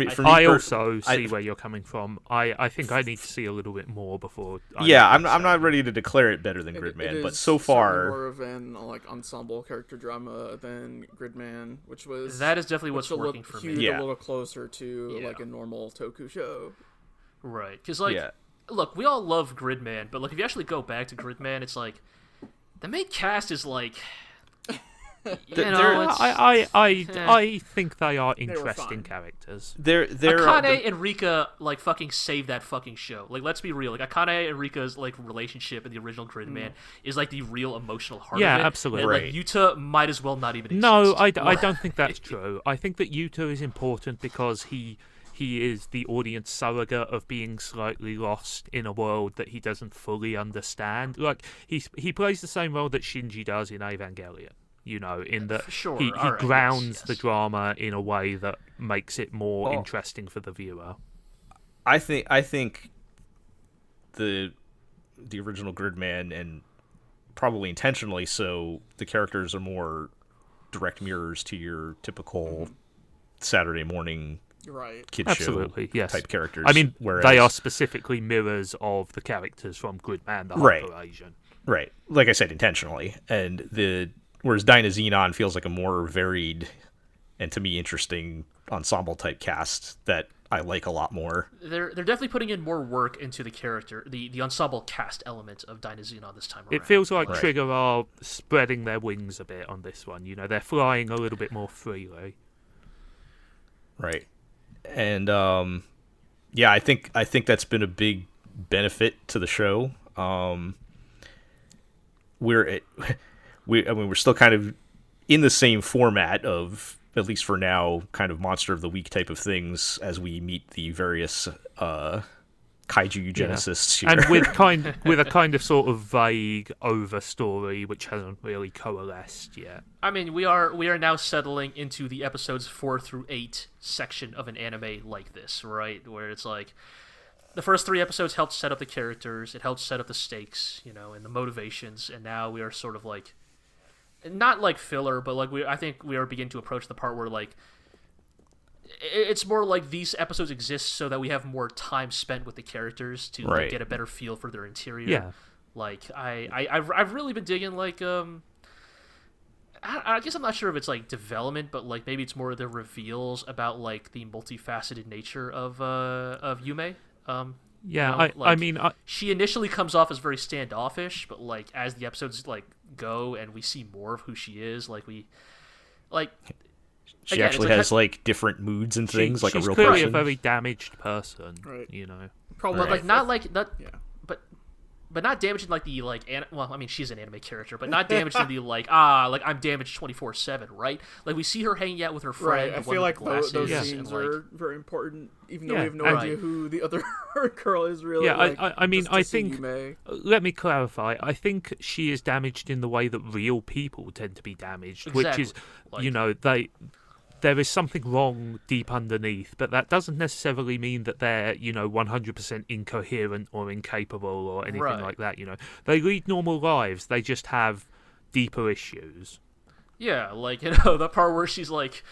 from. I also see where you're coming from. I think I need to see a little bit more before. I'm not ready to declare it better than Gridman, It but is so certainly far, more of an ensemble character drama than Gridman, which was That is definitely what's which working for me. hewed Yeah. a little closer to Yeah. like a normal Toku show. Right. Because, like, yeah, look, we all love Gridman, but, like, if you actually go back to Gridman, it's like, the main cast is, like, I think they are were interesting fun. characters. they're Akane and Rika, like, fucking saved that fucking show. Like, let's be real. Like, Akane and Rika's, like, relationship in the original Gridman is, like, the real emotional heart Yeah, of it. absolutely. And, like, Right. Yuta might as well not even exist. No, I don't think that's true. I think that Yuta is important because he is the audience surrogate of being slightly lost in a world that he doesn't fully understand. Like, he plays the same role that Shinji does in Evangelion. In that Sure, he alright, grounds yes. the drama in a way that makes it more Well, interesting for the viewer. I think the original Gridman, and probably intentionally so, the characters are more direct mirrors to your typical Saturday morning Right. kid Absolutely, show yes. type characters. I mean, whereas, they are specifically mirrors of the characters from Gridman, the Right. Hyper Asian. right, like I said, intentionally, and whereas Dynazenon feels like a more varied and to me interesting ensemble type cast that I like a lot more. They're definitely putting in more work into the character, the ensemble cast element of Dyna Xenon this time around. It feels like Right. Trigger are spreading their wings a bit on this one. You know, they're flying a little bit more freely. Right. And yeah, I think that's been a big benefit to the show. We're still kind of in the same format of, at least for now, kind of monster of the week type of things as we meet the various kaiju eugenicists here. And with a kind of sort of vague over story which hasn't really coalesced yet. I mean, we are now settling into the episodes 4 through 8 section of an anime like this, right? Where it's like the first 3 episodes helped set up the characters, it helped set up the stakes, and the motivations, and now we are sort of like, not like filler, but like I think we are beginning to approach the part where like it's more like these episodes exist so that we have more time spent with the characters to like, get a better feel for their interior. Yeah. Like I've really been digging like I guess I'm not sure if it's like development, but like maybe it's more the reveals about like the multifaceted nature of Yume. Yeah, she initially comes off as very standoffish, but like as the episodes like go and we see more of who she is, like we like she again, actually has like different moods and things, like a real she's clearly person. a very damaged person, Right. but Right. like not like not Yeah. but not damaging like the like well, I mean she's an anime character, but not damaged in the like I'm damaged 24/7, right? Like we see her hanging out with her friend. Right. I the one feel with like those glasses, scenes and, like, are very important, even though Yeah, we have no and- idea who the other girl is really. Yeah, like, I mean, just to I see think. Yume. Let me clarify. I think she is damaged in the way that real people tend to be damaged, which is, Like- there is something wrong deep underneath, but that doesn't necessarily mean that they're 100% incoherent or incapable or anything Right. like that. They lead normal lives. They just have deeper issues. Yeah, like the part where she's like,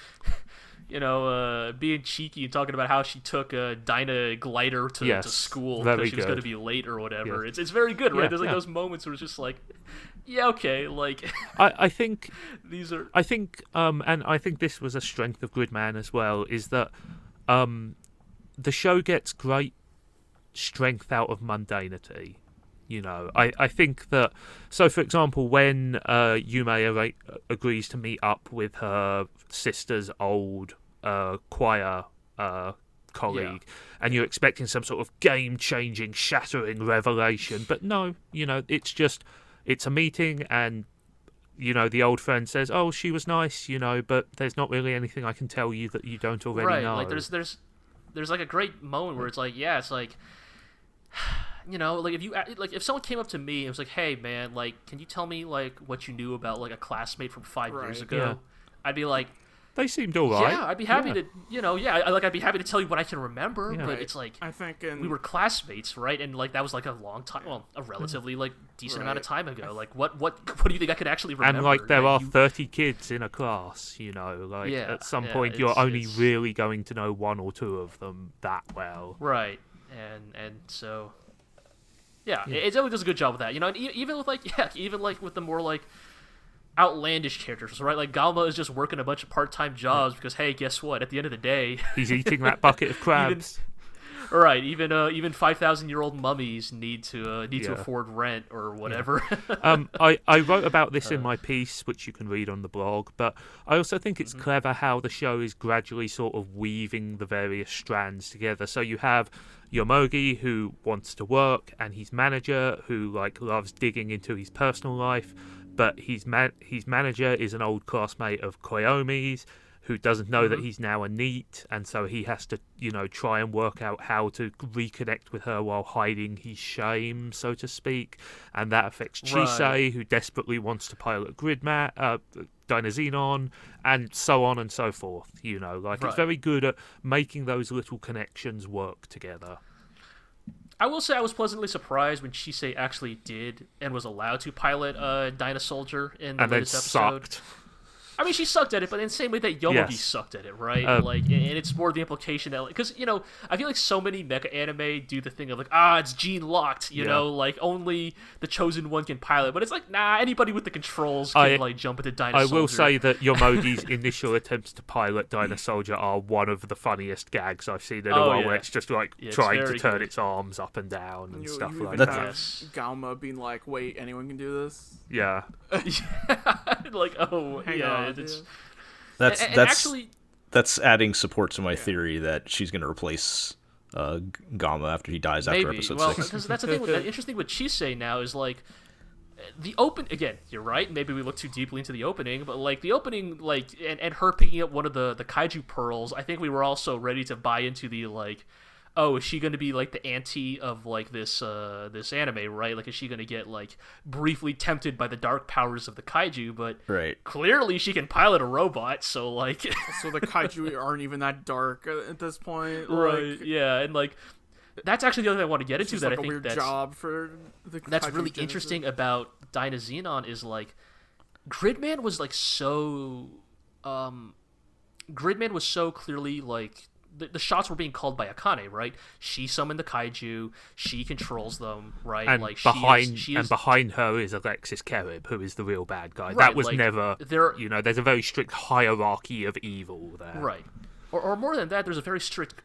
being cheeky and talking about how she took a Dyna glider to Yes, school very because she was going to good. be late or whatever. Yes. It's very good, right? Yeah, There's like yeah. those moments where it's just like, yeah, okay, like I think these are I think, and I think this was a strength of Gridman as well, is that the show gets great strength out of mundanity. I think that, so for example, when Yume agrees to meet up with her sister's old choir colleague, and you're expecting some sort of game-changing, shattering revelation, but no, it's a meeting, and the old friend says, "Oh, she was nice, but there's not really anything I can tell you that you don't already right. know." Like there's like a great moment where it's like, yeah, it's like, like if someone came up to me and was like, "Hey, man, like, can you tell me like what you knew about like a classmate from 5 years Right. ago?" Yeah. I'd be like, They seemed all right. "Yeah, I'd be happy Yeah. to, I'd be happy to tell you what I can remember." Yeah. But Right. it's like I think we were classmates, right? And like that was like a long time, well, a relatively like decent amount of Right. time ago. Like what do you think I could actually remember? And like there that are you- 30 kids in a class, like Yeah, at some yeah, point you're it's- only it's- really going to know one or two of them that well. right, and so yeah, it definitely does a good job with that. And even with even like with the more like outlandish characters, right? Like Galma is just working a bunch of part-time jobs because hey, guess what? At the end of the day, He's eating that bucket of crabs. right? Even 5,000-year-old mummies need to Yeah. afford rent or whatever. I wrote about this in my piece, which you can read on the blog, but I also think it's clever how the show is gradually sort of weaving the various strands together. So you have Yomogi, who wants to work, and his manager, who like loves digging into his personal life, but his manager is an old classmate of Koyomi's, who doesn't know that he's now a NEET, and so he has to, try and work out how to reconnect with her while hiding his shame, so to speak. And that affects Chisei, Right. who desperately wants to pilot Dyna Xenon, and so on and so forth. It's Right. very good at making those little connections work together. I will say I was pleasantly surprised when Chisei actually did and was allowed to pilot Dyna Soldier in the And then latest episode. sucked. I mean, she sucked at it, but in the same way that Yomogi Yes. sucked at it, right? And it's more the implication that, because I feel like so many mecha anime do the thing of like, it's gene locked, you know, like only the chosen one can pilot. But it's like, nah, anybody with the controls can like jump into Dino Soldier. I will say that Yomogi's initial attempts to pilot Dino Soldier are one of the funniest gags I've seen in a while, where it's just like trying to turn its arms up and down and stuff like that. Yes. Galma being like, "Wait, anyone can do this?" Yeah. Like, hang on. That's adding support to my theory that she's going to replace Gamma after he dies after episode 6. Because that's the thing. The interesting with Chisei now is like the open. Again, you're right. Maybe we look too deeply into the opening, but like the opening, like and her picking up one of the kaiju pearls. I think we were also ready to buy into the like, oh, is she going to be like the auntie of like this anime, right? Like, is she going to get like briefly tempted by the dark powers of the kaiju? But clearly she can pilot a robot, so like, so the kaiju aren't even that dark at this point, right? Like, yeah, and like that's actually the other thing I want to get into. That like I think a weird job for the that's really Genesis. Interesting about Dynazenon is like Gridman was like so Gridman was so clearly like the shots were being called by Akane, right? She summoned the kaiju, she controls them, right? And like behind her is Alexis Kerib, who is the real bad guy. Right, that was like, never, there's a very strict hierarchy of evil there. Right. Or more than that, there's a very strict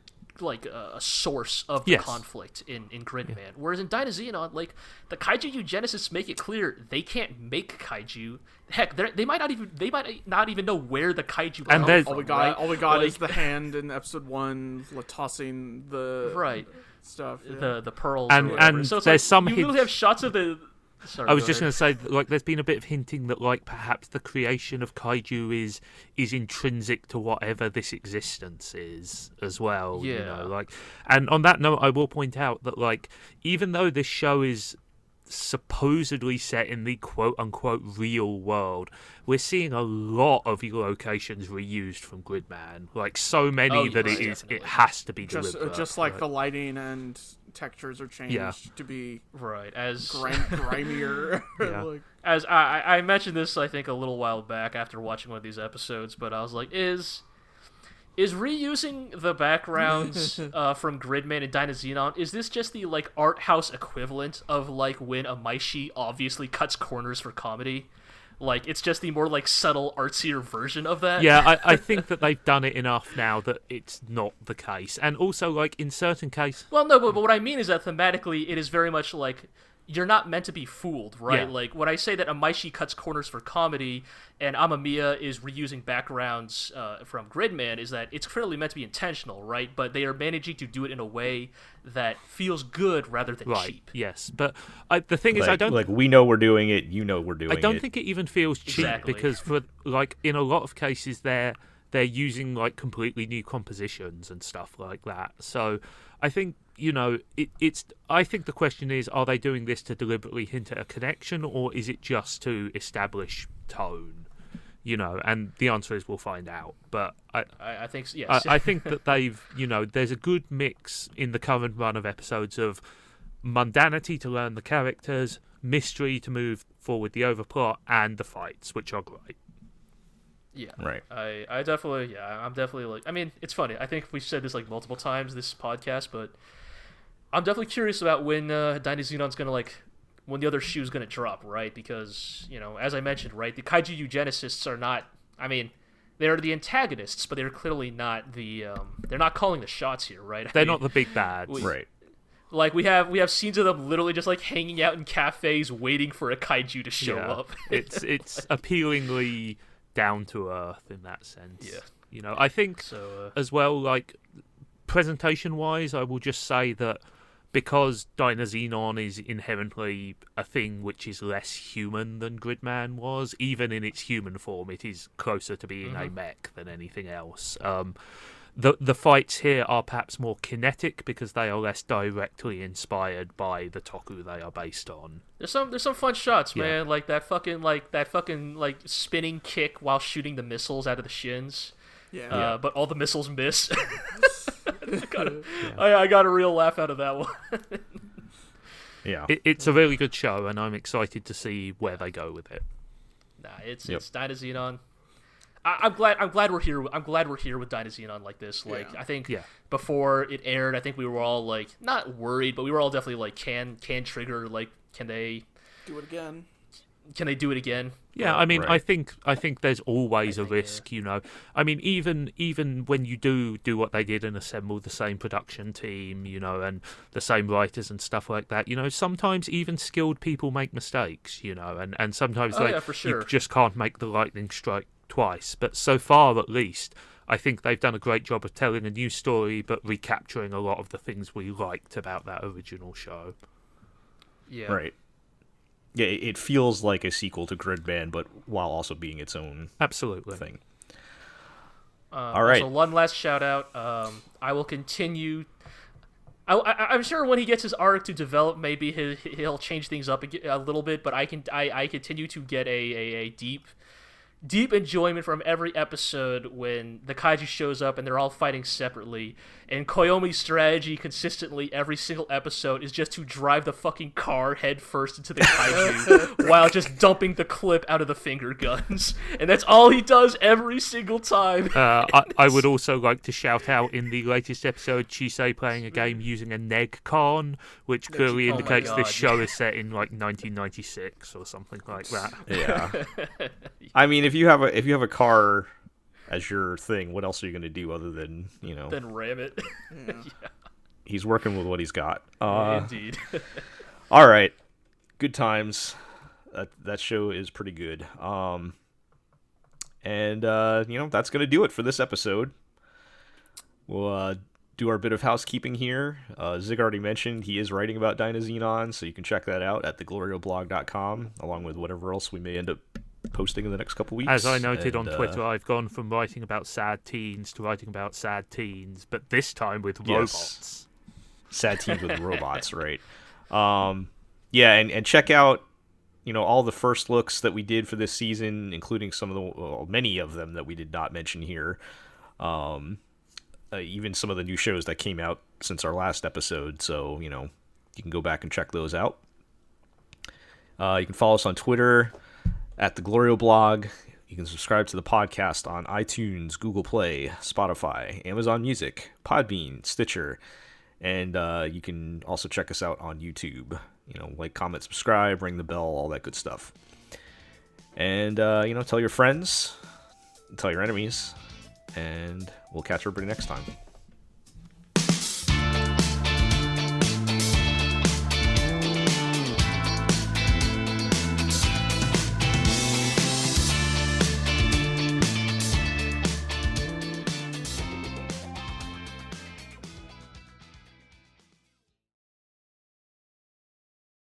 like a source of the conflict in Gridman. Whereas in Dynazenon, like the kaiju eugenicists make it clear they can't make kaiju. Heck, they might not even know where the kaiju come from. All we got is the hand in episode 1 tossing the stuff. Yeah. The pearls. And so it's there's some you literally have shots of the. Sorry, I was just going to say, like, there's been a bit of hinting that, like, perhaps the creation of kaiju is intrinsic to whatever this existence is as well. Yeah. You know, like, and on that note, I will point out that, like, even though this show is supposedly set in the quote-unquote real world, we're seeing a lot of locations reused from Gridman. Like, so many it has to be deliberate. Just like the lighting and textures are changed to be as grimier. Like, as I mentioned this, I think a little while back after watching one of these episodes, but I was like, is reusing the backgrounds from Gridman and Dynazenon, is this just the like art house equivalent of like when a Maishi obviously cuts corners for comedy? Like, it's just the more like subtle, artsier version of that. Yeah, I think that they've done it enough now that it's not the case. And also, like, in certain cases... Well, no, but what I mean is that thematically it is very much like you're not meant to be fooled, right? Yeah. Like, when I say that Amaishi cuts corners for comedy and Amamiya is reusing backgrounds from Gridman, is that it's clearly meant to be intentional, right? But they are managing to do it in a way that feels good rather than cheap. Yes, but the thing is, like, I don't... Like, we know we're doing it, you know we're doing it. I don't think it even feels cheap, because for, like, in a lot of cases they're using, like, completely new compositions and stuff like that. So I think, you know, I think the question is, are they doing this to deliberately hint at a connection, or is it just to establish tone? You know, and the answer is we'll find out. But I think yes. I think that they've, you know, there's a good mix in the current run of episodes of mundanity to learn the characters, mystery to move forward the overplot, and the fights, which are great. Yeah, right. I'm definitely like. I mean, it's funny. I think we've said this like multiple times this podcast, but I'm definitely curious about when Dynazenon's gonna when the other shoe's gonna drop, right? Because, you know, as I mentioned, right, the kaiju eugenicists are not. I mean, they're the antagonists, but they're clearly not the. They're not calling the shots here, right? They're not the big bads, right? Like, we have scenes of them literally just like hanging out in cafes waiting for a kaiju to show up. It's appealingly down to earth in that sense. Yeah. You know, I think as well, like, presentation wise, I will just say that because Dynazenon is inherently a thing which is less human than Gridman was, even in its human form, it is closer to being a mech than anything else. The fights here are perhaps more kinetic because they are less directly inspired by the Toku they are based on. There's some fun shots, man. Like that fucking spinning kick while shooting the missiles out of the shins. Yeah. But all the missiles miss. I got a real laugh out of that one. Yeah. It's a really good show, and I'm excited to see where they go with it. Nah, it's Dynazenon. I'm glad we're here. I'm glad we're here with Dynazenon like this. Like, Yeah. I think Yeah. before it aired, I think we were all like not worried, but we were all definitely like, can Trigger, like, can they Do it again. do it again? Yeah, I mean, Right. I think there's always a think, risk, you know. I mean, even when you do what they did and assemble the same production team, you know, and the same writers and stuff like that, you know, sometimes even skilled people make mistakes, you know, and sometimes Oh, like yeah, for sure. you just can't make the lightning strike twice. But so far, at least, I think they've done a great job of telling a new story, but recapturing a lot of the things we liked about that original show. Yeah. Right. Yeah, it feels like a sequel to Gridman, but while also being its own Absolutely. thing. All right. So one last shout out. I will continue. I'm sure when he gets his arc to develop, maybe he'll change things up a little bit. But I continue to get a deep enjoyment from every episode when the kaiju shows up and they're all fighting separately. And Koyomi's strategy consistently every single episode is just to drive the fucking car head first into the kaiju while just dumping the clip out of the finger guns. And that's all he does every single time. I would also like to shout out in the latest episode, Chisei playing a game using a neg con, which clearly Oh my indicates this God. show is set in like 1996 or something like that. Yeah. I mean, if you have a car as your thing, what else are you going to do other than, you know, Then ram it. he's working with what he's got. Indeed. All right. Good times. That show is pretty good. And you know, that's going to do it for this episode. We'll do our bit of housekeeping here. Zig already mentioned he is writing about Dynazenon, so you can check that out at theglorioblog.com, along with whatever else we may end up posting in the next couple weeks. As I noted on And, Twitter, I've gone from writing about sad teens to writing about sad teens, but this time with Yes. robots. Sad teams with robots, right? Yeah, and check out, you know, all the first looks that we did for this season, including some of many of them that we did not mention here. Even some of the new shows that came out since our last episode. So, you know, you can go back and check those out. You can follow us on Twitter at the GLORIO blog. You can subscribe to the podcast on iTunes, Google Play, Spotify, Amazon Music, Podbean, Stitcher, and you can also check us out on YouTube. You know, like, comment, subscribe, ring the bell, all that good stuff. And, you know, tell your friends, tell your enemies, and we'll catch everybody next time.